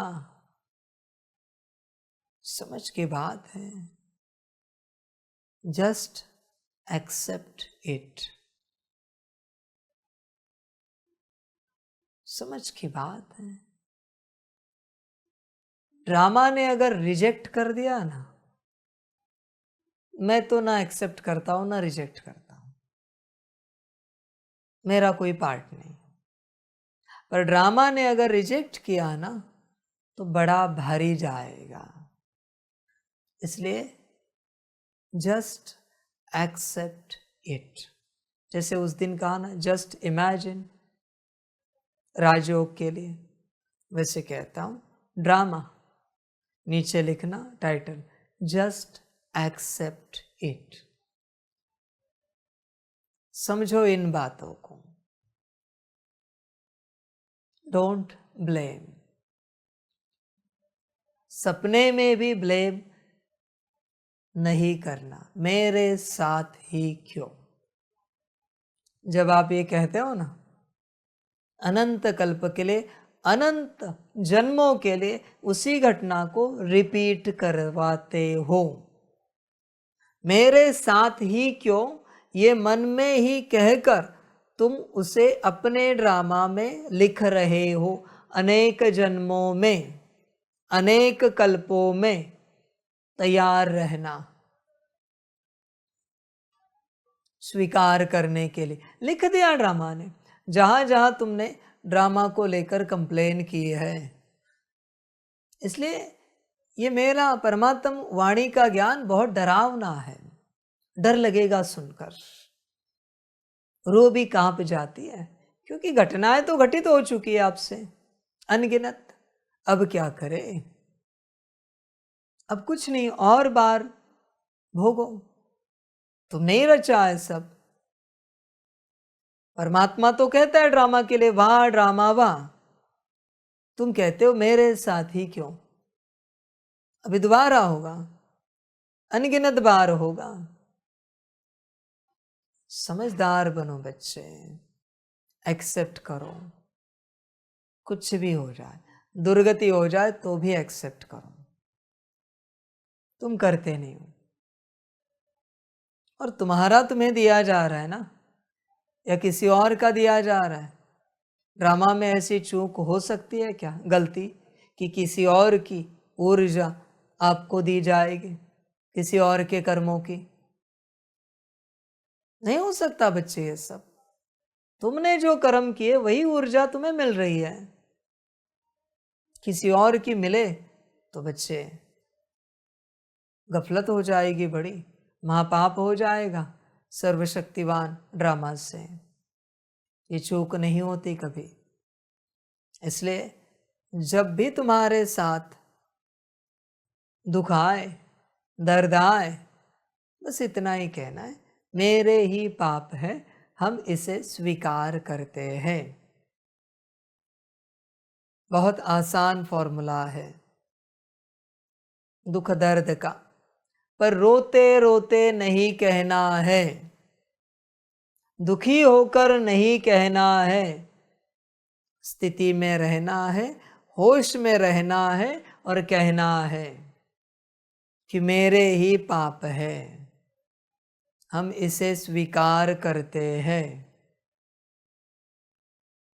समझ की बात है। Just accept it. समझ की बात है। ड्रामा ने अगर रिजेक्ट कर दिया ना, मैं तो ना एक्सेप्ट करता हूं ना रिजेक्ट करता हूं, मेरा कोई पार्ट नहीं। पर ड्रामा ने अगर रिजेक्ट किया ना तो बड़ा भारी जाएगा। इसलिए जस्ट एक्सेप्ट इट। जैसे उस दिन कहा ना, जस्ट इमेजिन, राजयोग के लिए, वैसे कहता हूं ड्रामा, नीचे लिखना टाइटल, जस्ट एक्सेप्ट इट। समझो इन बातों को। Don't blame. सपने में भी ब्लेम नहीं करना, मेरे साथ ही क्यों। जब आप ये कहते हो ना, अनंत कल्प के लिए, अनंत जन्मों के लिए उसी घटना को रिपीट करवाते हो। मेरे साथ ही क्यों, ये मन में ही कहकर तुम उसे अपने ड्रामा में लिख रहे हो। अनेक जन्मों में, अनेक कल्पों में तैयार रहना, स्वीकार करने के लिए लिख दिया ड्रामा ने। जहां जहां तुमने ड्रामा को लेकर कंप्लेन की है। इसलिए ये मेरा परमात्म वाणी का ज्ञान बहुत डरावना है। डर लगेगा सुनकर, रूह भी कांप जाती है, क्योंकि घटनाएं तो घटित हो चुकी है आपसे अनगिनत। अब क्या करें, अब कुछ नहीं, और बार भोगो। तुम नहीं रचा है सब। परमात्मा तो कहता है ड्रामा के लिए, वाह ड्रामा वाह। तुम कहते हो मेरे साथ ही क्यों। अभी दोबारा होगा, अनगिनत बार होगा। समझदार बनो बच्चे, एक्सेप्ट करो। कुछ भी हो जाए, दुर्गति हो जाए तो भी एक्सेप्ट करो। तुम करते नहीं हो, और तुम्हारा तुम्हें दिया जा रहा है ना, या किसी और का दिया जा रहा है। ड्रामा में ऐसी चूक हो सकती है क्या, गलती, कि किसी और की ऊर्जा आपको दी जाएगी, किसी और के कर्मों की। नहीं हो सकता बच्चे ये सब। तुमने जो कर्म किए वही ऊर्जा तुम्हें मिल रही है। किसी और की मिले तो बच्चे गफलत हो जाएगी, बड़ी महापाप हो जाएगा सर्वशक्तिवान ड्रामा से। ये चूक नहीं होती कभी। इसलिए जब भी तुम्हारे साथ दुख आए, दर्द आए, बस इतना ही कहना है, मेरे ही पाप है, हम इसे स्वीकार करते हैं। बहुत आसान फॉर्मूला है दुख दर्द का, पर रोते रोते नहीं कहना है, दुखी होकर नहीं कहना है। स्थिति में रहना है, होश में रहना है, और कहना है कि मेरे ही पाप है, हम इसे स्वीकार करते हैं।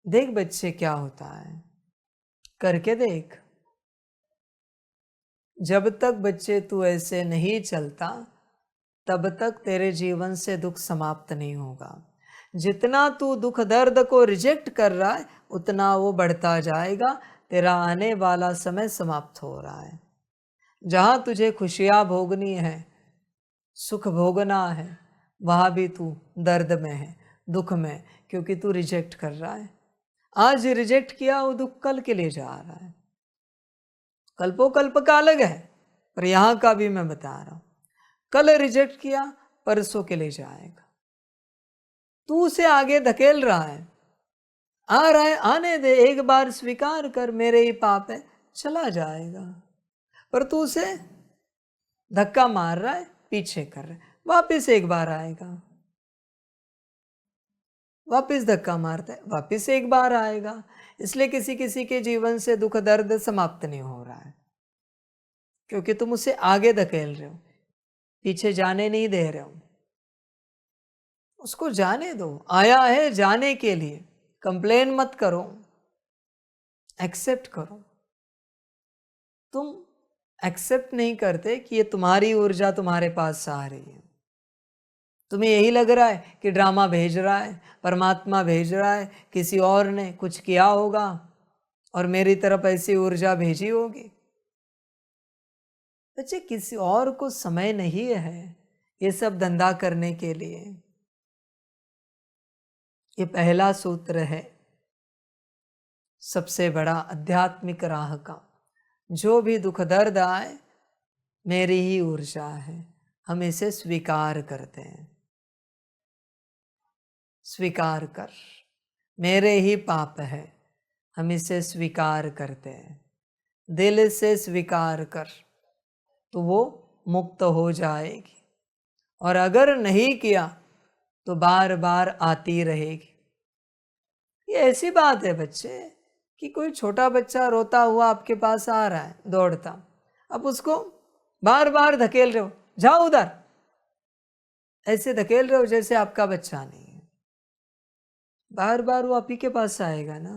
देख बच्चे क्या होता है, करके देख। जब तक बच्चे तू ऐसे नहीं चलता, तब तक तेरे जीवन से दुख समाप्त नहीं होगा। जितना तू दुख दर्द को रिजेक्ट कर रहा है, उतना वो बढ़ता जाएगा। तेरा आने वाला समय समाप्त हो रहा है। जहां तुझे खुशियां भोगनी है, सुख भोगना है, वहां भी तू दर्द में है, दुख में, क्योंकि तू रिजेक्ट कर रहा है। आज रिजेक्ट किया वो दुख कल के लिए जा रहा है। कल्पो कल्प का अलग है, पर यहां का भी मैं बता रहा हूं। कल रिजेक्ट किया, परसों के लिए जाएगा। तू उसे आगे धकेल रहा है, आ रहा है आने दे, एक बार स्वीकार कर मेरे ही पाप है, चला जाएगा। पर तू उसे धक्का मार रहा है, पीछे कर रहा है, वापिस एक बार आएगा, वापिस धक्का मारता है, वापिस एक बार आएगा। इसलिए किसी किसी के जीवन से दुख दर्द समाप्त नहीं हो रहा है, क्योंकि तुम उसे आगे धकेल रहे हो, पीछे जाने नहीं दे रहे हो। उसको जाने दो, आया है जाने के लिए। कंप्लेन मत करो, एक्सेप्ट करो। तुम एक्सेप्ट नहीं करते कि ये तुम्हारी ऊर्जा तुम्हारे पास आ रही है। तुम्हें यही लग रहा है कि ड्रामा भेज रहा है, परमात्मा भेज रहा है, किसी और ने कुछ किया होगा और मेरी तरफ ऐसी ऊर्जा भेजी होगी। बच्चे, किसी और को समय नहीं है ये सब धंधा करने के लिए। ये पहला सूत्र है सबसे बड़ा आध्यात्मिक राह का। जो भी दुख दर्द आए, मेरी ही ऊर्जा है, हम इसे स्वीकार करते हैं। स्वीकार कर, मेरे ही पाप है, हम इसे स्वीकार करते हैं। दिल से स्वीकार कर तो वो मुक्त हो जाएगी, और अगर नहीं किया तो बार बार आती रहेगी। ये ऐसी बात है बच्चे कि कोई छोटा बच्चा रोता हुआ आपके पास आ रहा है दौड़ता, अब उसको बार बार धकेल रहे हो, जाओ उधर, ऐसे धकेल रहे हो जैसे आपका बच्चा नहीं है। बार बार वो आप ही के पास आएगा ना,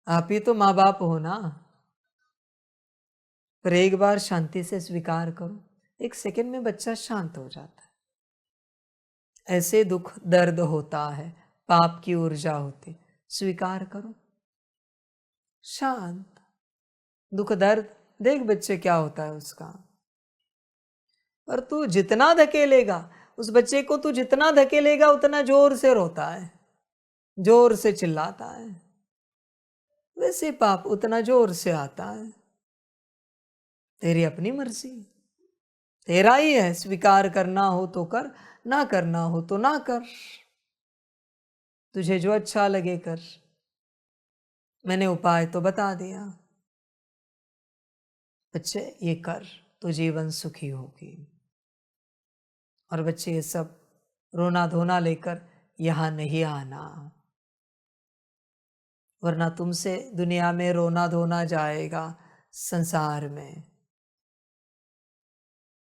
आप ही तो माँ बाप हो ना। पर एक बार शांति से स्वीकार करो, एक सेकंड में बच्चा शांत हो जाता है। ऐसे दुख दर्द होता है, पाप की ऊर्जा होती, स्वीकार करो, शांत। दुख दर्द देख बच्चे क्या होता है उसका। पर तू जितना धकेलेगा उस बच्चे को, तू जितना धकेलेगा उतना जोर से रोता है, जोर से चिल्लाता है, वैसे पाप उतना जोर से आता है। तेरी अपनी मर्जी, तेरा ही है। स्वीकार करना हो तो कर, ना करना हो तो ना कर। तुझे जो अच्छा लगे कर। मैंने उपाय तो बता दिया। बच्चे ये कर तो जीवन सुखी होगी। और बच्चे ये सब रोना धोना लेकर यहां नहीं आना, वरना तुमसे दुनिया में रोना धोना जाएगा, संसार में।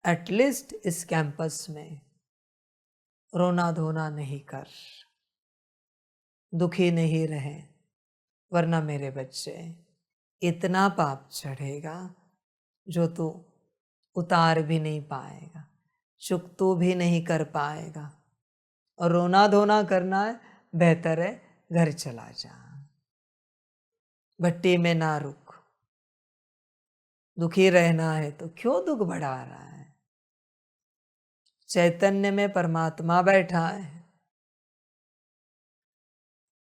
एटलीस्ट इस कैंपस में रोना धोना नहीं कर, दुखी नहीं रहे, वरना मेरे बच्चे इतना पाप चढ़ेगा जो तू उतार भी नहीं पाएगा, चुकतू भी नहीं कर पाएगा। और रोना धोना करना है, बेहतर है घर चला जा, भट्टी में ना रुक। दुखी रहना है तो क्यों दुख बढ़ा रहा है? चैतन्य में परमात्मा बैठा है,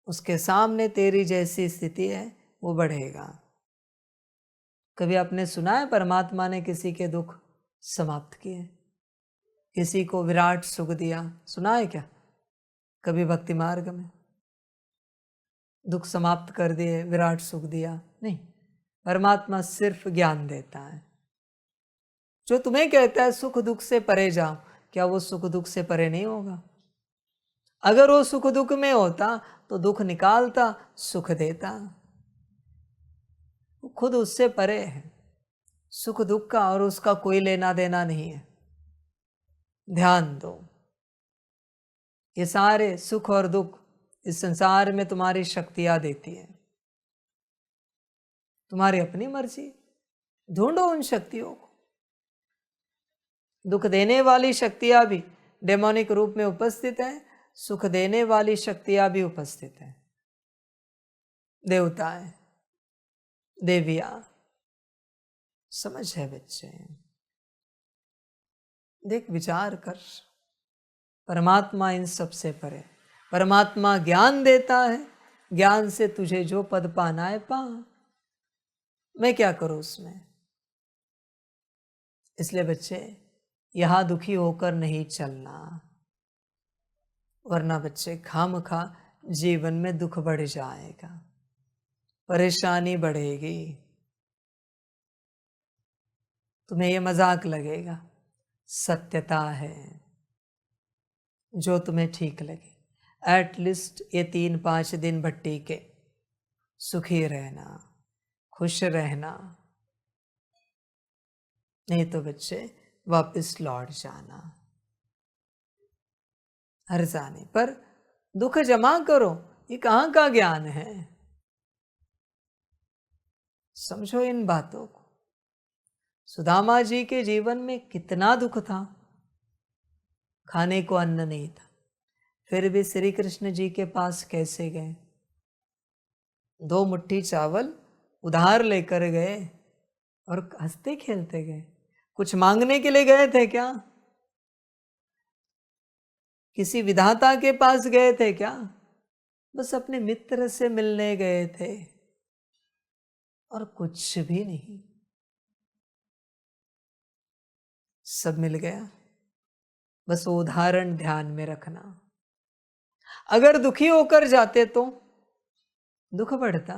उसके सामने तेरी जैसी स्थिति है वो बढ़ेगा। कभी आपने सुना है परमात्मा ने किसी के दुख समाप्त किए, किसी को विराट सुख दिया? सुना है क्या कभी भक्ति मार्ग में? दुख समाप्त कर दिए, विराट सुख दिया? नहीं, परमात्मा सिर्फ ज्ञान देता है। जो तुम्हें कहता है सुख दुख से परे जाओ, क्या वो सुख दुख से परे नहीं होगा? अगर वो सुख दुख में होता तो दुख निकालता, सुख देता। वो खुद उससे परे है, सुख दुख का और उसका कोई लेना देना नहीं है। ध्यान दो, ये सारे सुख और दुख इस संसार में तुम्हारी शक्तियां देती है, तुम्हारी अपनी मर्जी। ढूंढो उन शक्तियों को। दुख देने वाली शक्तियां भी डेमोनिक रूप में उपस्थित है, सुख देने वाली शक्तियां भी उपस्थित है। देवताएं, देवियां, समझ है बच्चे? देख, विचार कर, परमात्मा इन सब से परे। परमात्मा ज्ञान देता है, ज्ञान से तुझे जो पद पाना है पा। मैं क्या करूं उसमें? इसलिए बच्चे यहाँ दुखी होकर नहीं चलना, वरना बच्चे खामखा जीवन में दुख बढ़ जाएगा, परेशानी बढ़ेगी, तुम्हें ये मजाक लगेगा। सत्यता है, जो तुम्हें ठीक लगे। एटलीस्ट ये 3-5 दिन भट्टी के सुखी रहना, खुश रहना, नहीं तो बच्चे वापस लौट जाना। हर जाने पर दुख जमा करो, ये कहाँ का ज्ञान है? समझो इन बातों को। सुदामा जी के जीवन में कितना दुख था, खाने को अन्न नहीं था, फिर भी श्री कृष्ण जी के पास कैसे गए? 2 मुट्ठी चावल उधार लेकर गए और हंसते खेलते गए। कुछ मांगने के लिए गए थे क्या? किसी विधाता के पास गए थे क्या? बस अपने मित्र से मिलने गए थे और कुछ भी नहीं। सब मिल गया, बस वो उदाहरण ध्यान में रखना। अगर दुखी होकर जाते तो दुख बढ़ता,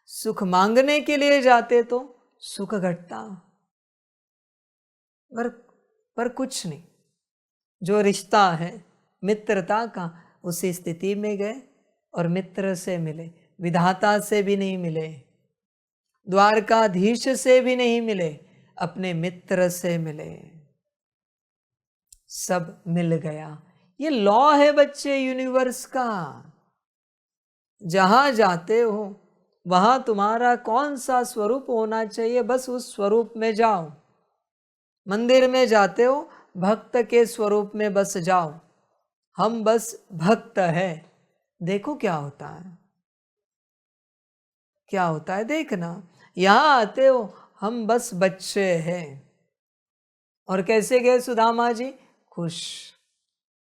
सुख मांगने के लिए जाते तो सुख घटता, पर कुछ नहीं। जो रिश्ता है मित्रता का, उसी स्थिति में गए और मित्र से मिले, विधाता से भी नहीं मिले, द्वारकाधीश से भी नहीं मिले, अपने मित्र से मिले। सब मिल गया। ये लॉ है बच्चे यूनिवर्स का। जहां जाते हो वहां तुम्हारा कौन सा स्वरूप होना चाहिए, बस उस स्वरूप में जाओ। मंदिर में जाते हो, भक्त के स्वरूप में बस जाओ। हम बस भक्त है, देखो क्या होता है, क्या होता है देखना। यहां आते हो, हम बस बच्चे हैं। और कैसे गए सुदामा जी? खुश,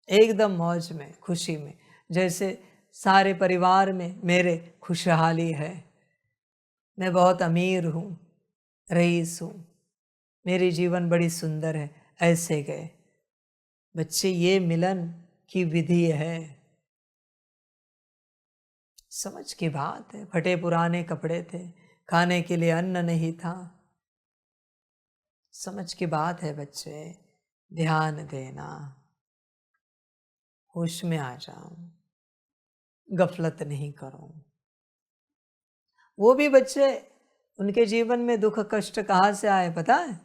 एकदम मौज में, खुशी में, जैसे सारे परिवार में मेरे खुशहाली है, मैं बहुत अमीर हूं, रईस हूं, मेरी जीवन बड़ी सुंदर है, ऐसे गए। बच्चे ये मिलन की विधि है, समझ की बात है। फटे पुराने कपड़े थे, खाने के लिए अन्न नहीं था, समझ की बात है बच्चे। ध्यान देना, होश में आ जाओ, गफलत नहीं करो। वो भी बच्चे, उनके जीवन में दुख कष्ट कहाँ से आए पता है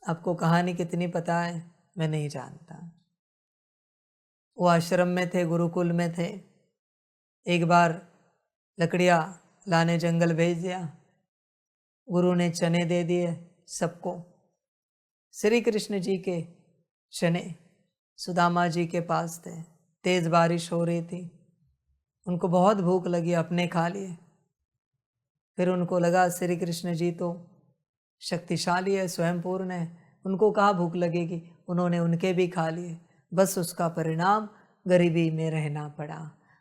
आपको? कहानी कितनी पता है मैं नहीं जानता। वो आश्रम में थे, गुरुकुल में थे। एक बार लकड़ियाँ लाने जंगल भेज दिया, गुरु ने चने दे दिए सबको। श्री कृष्ण जी के चने सुदामा जी के पास थे। तेज बारिश हो रही थी, उनको बहुत भूख लगी, अपने खा लिए। फिर उनको लगा श्री कृष्ण जी तो शक्तिशाली है, स्वयं पूर्ण है, उनको कहाँ भूख लगेगी, उन्होंने उनके भी खा लिए। बस उसका परिणाम गरीबी में रहना पड़ा,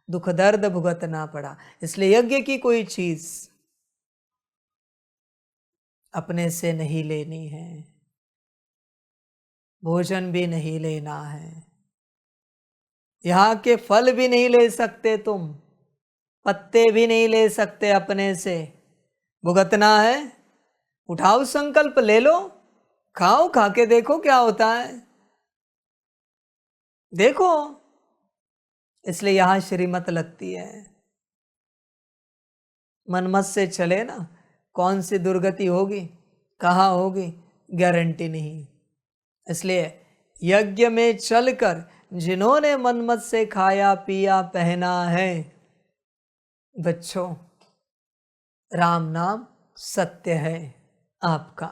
दुख दर्द भुगतना पड़ा। इसलिए यज्ञ की कोई चीज अपने से नहीं लेनी है, भोजन भी नहीं लेना है, यहाँ के फल भी नहीं ले सकते तुम, पत्ते भी नहीं ले सकते अपने से। भुगतना है, उठाओ संकल्प, ले लो, खाओ, खा के देखो क्या होता है, देखो। इसलिए यहां श्रीमत लगती है। मनमत से चले ना, कौन सी दुर्गति होगी, कहाँ होगी, गारंटी नहीं। इसलिए यज्ञ में चलकर जिन्होंने मनमत से खाया पिया पहना है, बच्चों राम नाम सत्य है आपका,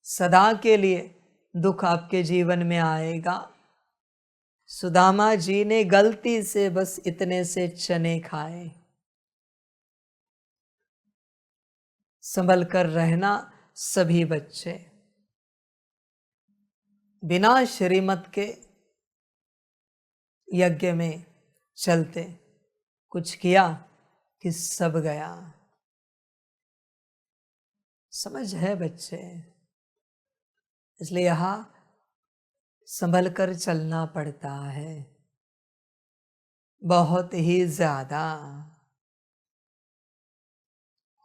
सदा के लिए दुख आपके जीवन में आएगा। सुदामा जी ने गलती से बस इतने से चने खाए। संभल कर रहना सभी बच्चे, बिना श्रीमत के यज्ञ में चलते, कुछ किया कि सब गया, समझ है बच्चे, इसलिए यहाँ संभल कर चलना पड़ता है, बहुत ही ज्यादा।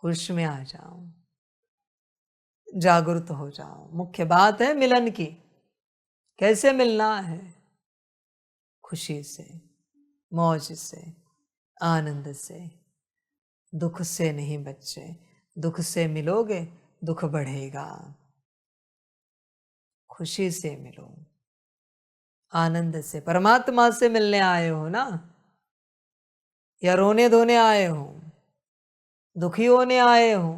होश में आ जाओ, जागरूक हो जाओ। मुख्य बात है मिलन की। कैसे मिलना है? खुशी से, मौज से, आनंद से, दुख से नहीं बच्चे। दुख से मिलोगे दुख बढ़ेगा। खुशी से मिलो, आनंद से। परमात्मा से मिलने आए हो ना, या रोने धोने आए हो, दुखी होने आए हो?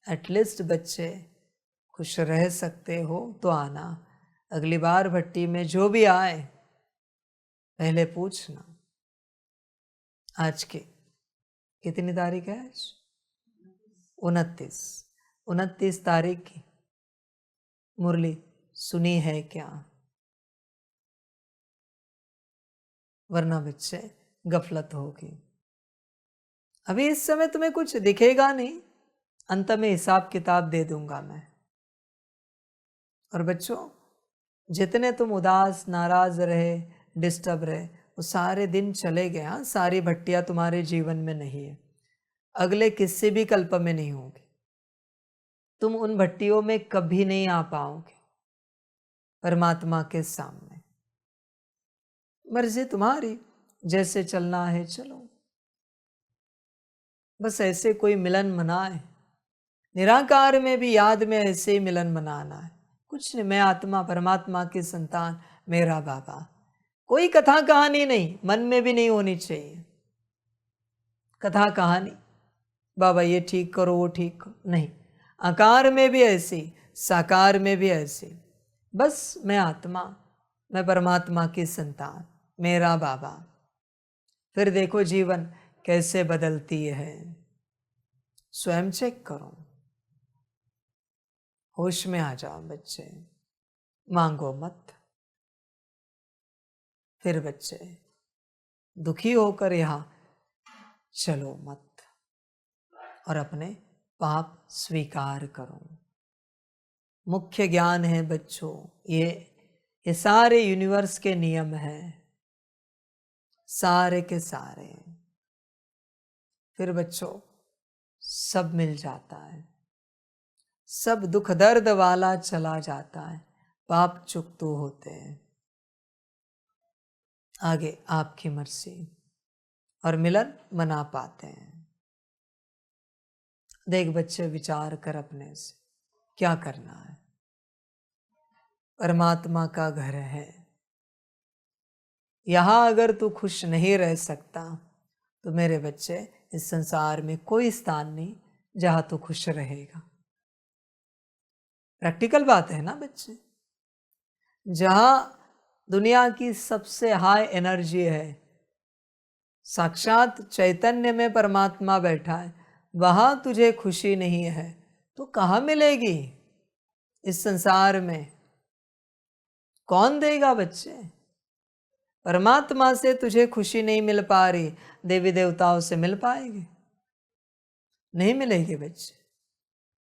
एटलीस्ट बच्चे खुश रह सकते हो तो आना। अगली बार भट्टी में जो भी आए पहले पूछना। आज की कितनी तारीख है? आज 29 तारीख की मुरली सुनी है क्या? वरना बच्चे गफलत होगी। अभी इस समय तुम्हें कुछ दिखेगा नहीं, अंत में हिसाब किताब दे दूंगा मैं। और बच्चों, जितने तुम उदास, नाराज रहे, डिस्टर्ब रहे, वो सारे दिन चले गए। हाँ, सारी भट्टियां तुम्हारे जीवन में नहीं है, अगले किसी भी कल्प में नहीं होगी। तुम उन भट्टियों में कभी नहीं आ पाओगे परमात्मा के सामने। मर्जी तुम्हारी, जैसे चलना है चलो। बस ऐसे कोई मिलन मनाए, निराकार में भी याद में ऐसे ही मिलन मनाना है। कुछ नहीं, मैं आत्मा परमात्मा की संतान, मेरा बाबा। कोई कथा कहानी नहीं, मन में भी नहीं होनी चाहिए कथा कहानी। बाबा ये ठीक करो, वो ठीक करो, नहीं। आकार में भी ऐसी, साकार में भी ऐसी। बस मैं आत्मा, मैं परमात्मा की संतान, मेरा बाबा। फिर देखो जीवन कैसे बदलती है। स्वयं चेक करो। होश में आ जाओ बच्चे, मांगो मत। फिर बच्चे दुखी होकर यहाँ चलो मत, और अपने पाप स्वीकार करो। मुख्य ज्ञान है बच्चों, ये सारे यूनिवर्स के नियम हैं, सारे के सारे। फिर बच्चों सब मिल जाता है, सब दुख दर्द वाला चला जाता है, पाप चुकतो होते हैं। आगे आपकी मर्जी, और मिलन मना पाते हैं। देख बच्चे, विचार कर अपने से क्या करना है। परमात्मा का घर है, यहां अगर तू खुश नहीं रह सकता तो मेरे बच्चे इस संसार में कोई स्थान नहीं जहां तू खुश रहेगा। प्रैक्टिकल बात है ना बच्चे। जहां दुनिया की सबसे हाई एनर्जी है, साक्षात चैतन्य में परमात्मा बैठा है, वहां तुझे खुशी नहीं है तो कहां मिलेगी इस संसार में? कौन देगा बच्चे? परमात्मा से तुझे खुशी नहीं मिल पा रही, देवी देवताओं से मिल पाएगी? नहीं मिलेगी बच्चे।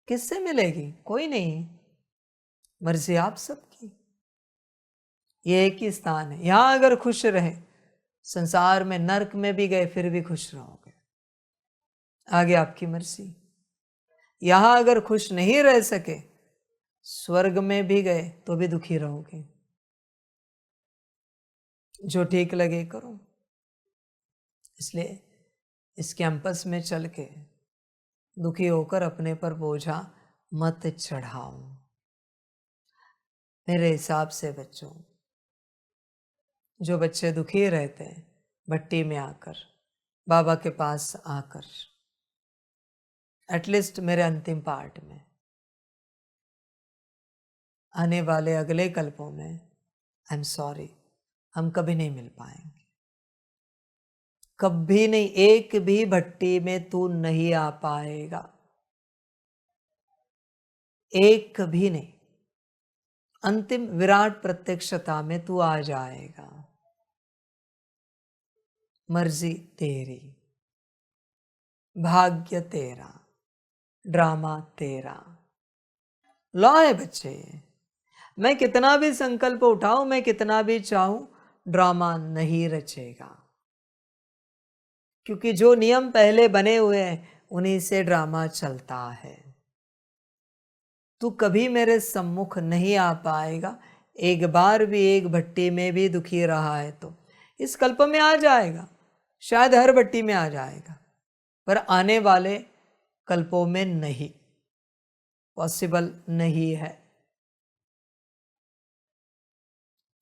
किससे मिलेगी? कोई नहीं। मर्जी आप सबकी। ये एक ही स्थान है, यहां अगर खुश रहे, संसार में नरक में भी गए फिर भी खुश रहोगे। आगे आपकी मर्जी। यहां अगर खुश नहीं रह सके, स्वर्ग में भी गए तो भी दुखी रहोगे। जो ठीक लगे करो। इसलिए इस कैंपस में चल के दुखी होकर अपने पर बोझा मत चढ़ाओ। मेरे हिसाब से बच्चों, जो बच्चे दुखी रहते हैं, भट्टी में आकर, बाबा के पास आकर, एटलीस्ट मेरे अंतिम पार्ट में, आने वाले अगले कल्पों में, आई एम सॉरी, हम कभी नहीं मिल पाएंगे। कभी नहीं, एक भी भट्टी में तू नहीं आ पाएगा, एक भी नहीं। अंतिम विराट प्रत्यक्षता में तू आ जाएगा। मर्जी तेरी, भाग्य तेरा। ड्रामा तेरा। लॉ है बच्चे, मैं कितना भी संकल्प उठाऊं, मैं कितना भी चाहूं, ड्रामा नहीं रचेगा, क्योंकि जो नियम पहले बने हुए हैं उन्हीं से ड्रामा चलता है। तू कभी मेरे सम्मुख नहीं आ पाएगा, एक बार भी एक भट्टी में भी दुखी रहा है तो इस कल्प में आ जाएगा, शायद हर भट्टी में आ जाएगा, पर आने वाले कल्पों में नहीं, पॉसिबल नहीं है।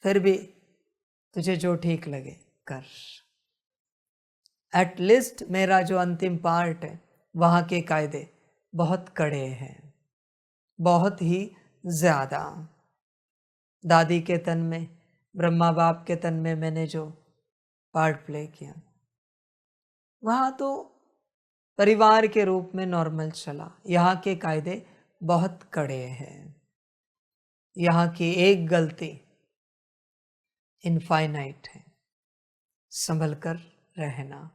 फिर भी तुझे जो ठीक लगे कर। एटलीस्ट मेरा जो अंतिम पार्ट है वहाँ के कायदे बहुत कड़े हैं, बहुत ही ज़्यादा। दादी के तन में, ब्रह्मा बाप के तन में मैंने जो पार्ट प्ले किया, वहाँ तो परिवार के रूप में नॉर्मल चला। यहाँ के कायदे बहुत कड़े हैं, यहाँ की एक गलती इनफाइनाइट है। संभल कर रहना,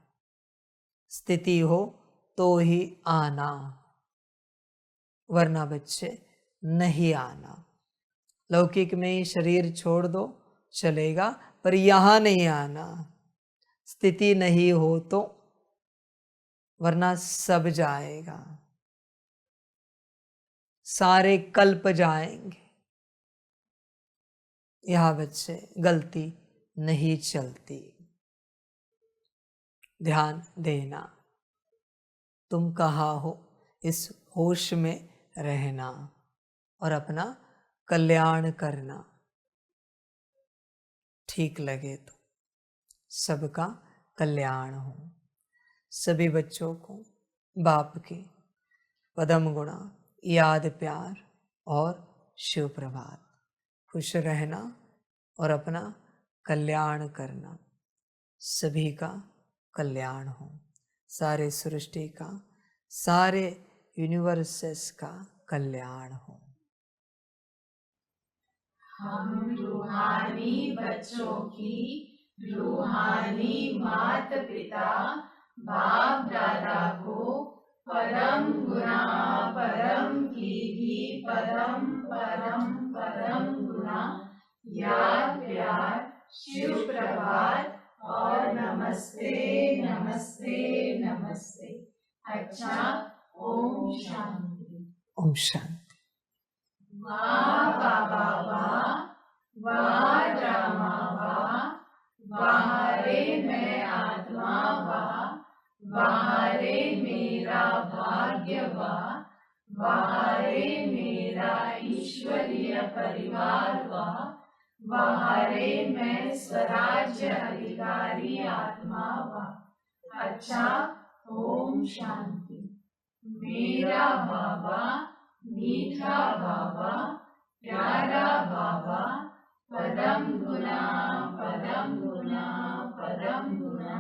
स्थिति हो तो ही आना, वरना बच्चे नहीं आना। लौकिक में ही शरीर छोड़ दो चलेगा, पर यहाँ नहीं आना। स्थिति नहीं हो तो, वरना सब जाएगा, सारे कल्प जाएंगे। यहाँ बच्चे गलती नहीं चलती, ध्यान देना। तुम कहाँ हो इस होश में रहना और अपना कल्याण करना। ठीक लगे तो सबका कल्याण हो। सभी बच्चों को बाप की पदम गुणा याद प्यार और शिव प्रभात। खुश रहना और अपना कल्याण करना, सभी का कल्याण हो, सारे सृष्टि का, सारे यूनिवर्सेस का कल्याण हो। हम रूहानी बच्चों की रूहानी मात पिता बाप दादा को परम गुना परम की परम परम परम गुना याद प्यार शिव प्रभात और नमस्ते नमस्ते नमस्ते। अच्छा, ओम शांति। ओम शांति। वाह बाबा वाह, वाह ड्रामा वाह, वाह रे मैं आत्मा वाह, वाह रे मेरा भाग्य वाह, वाह रे मेरा ईश्वरीय परिवार वाह, वाह रे मैं स्वराज्य अधिकारी आत्मा वाह। अच्छा, ओम शांति। मेरा बाबा मीठा बाबा, प्यारा बाबा, परम गुना परम गुना परम गुना।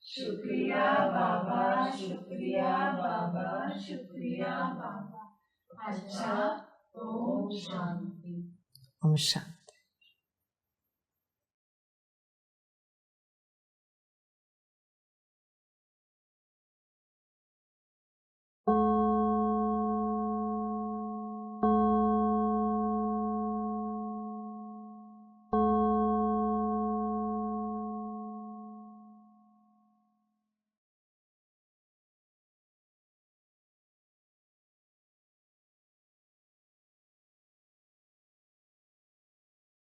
शुक्रिया बाबा, शुक्रिया बाबा, शुक्रिया बाबा। अच्छा, ओम शांति। ओम शांति।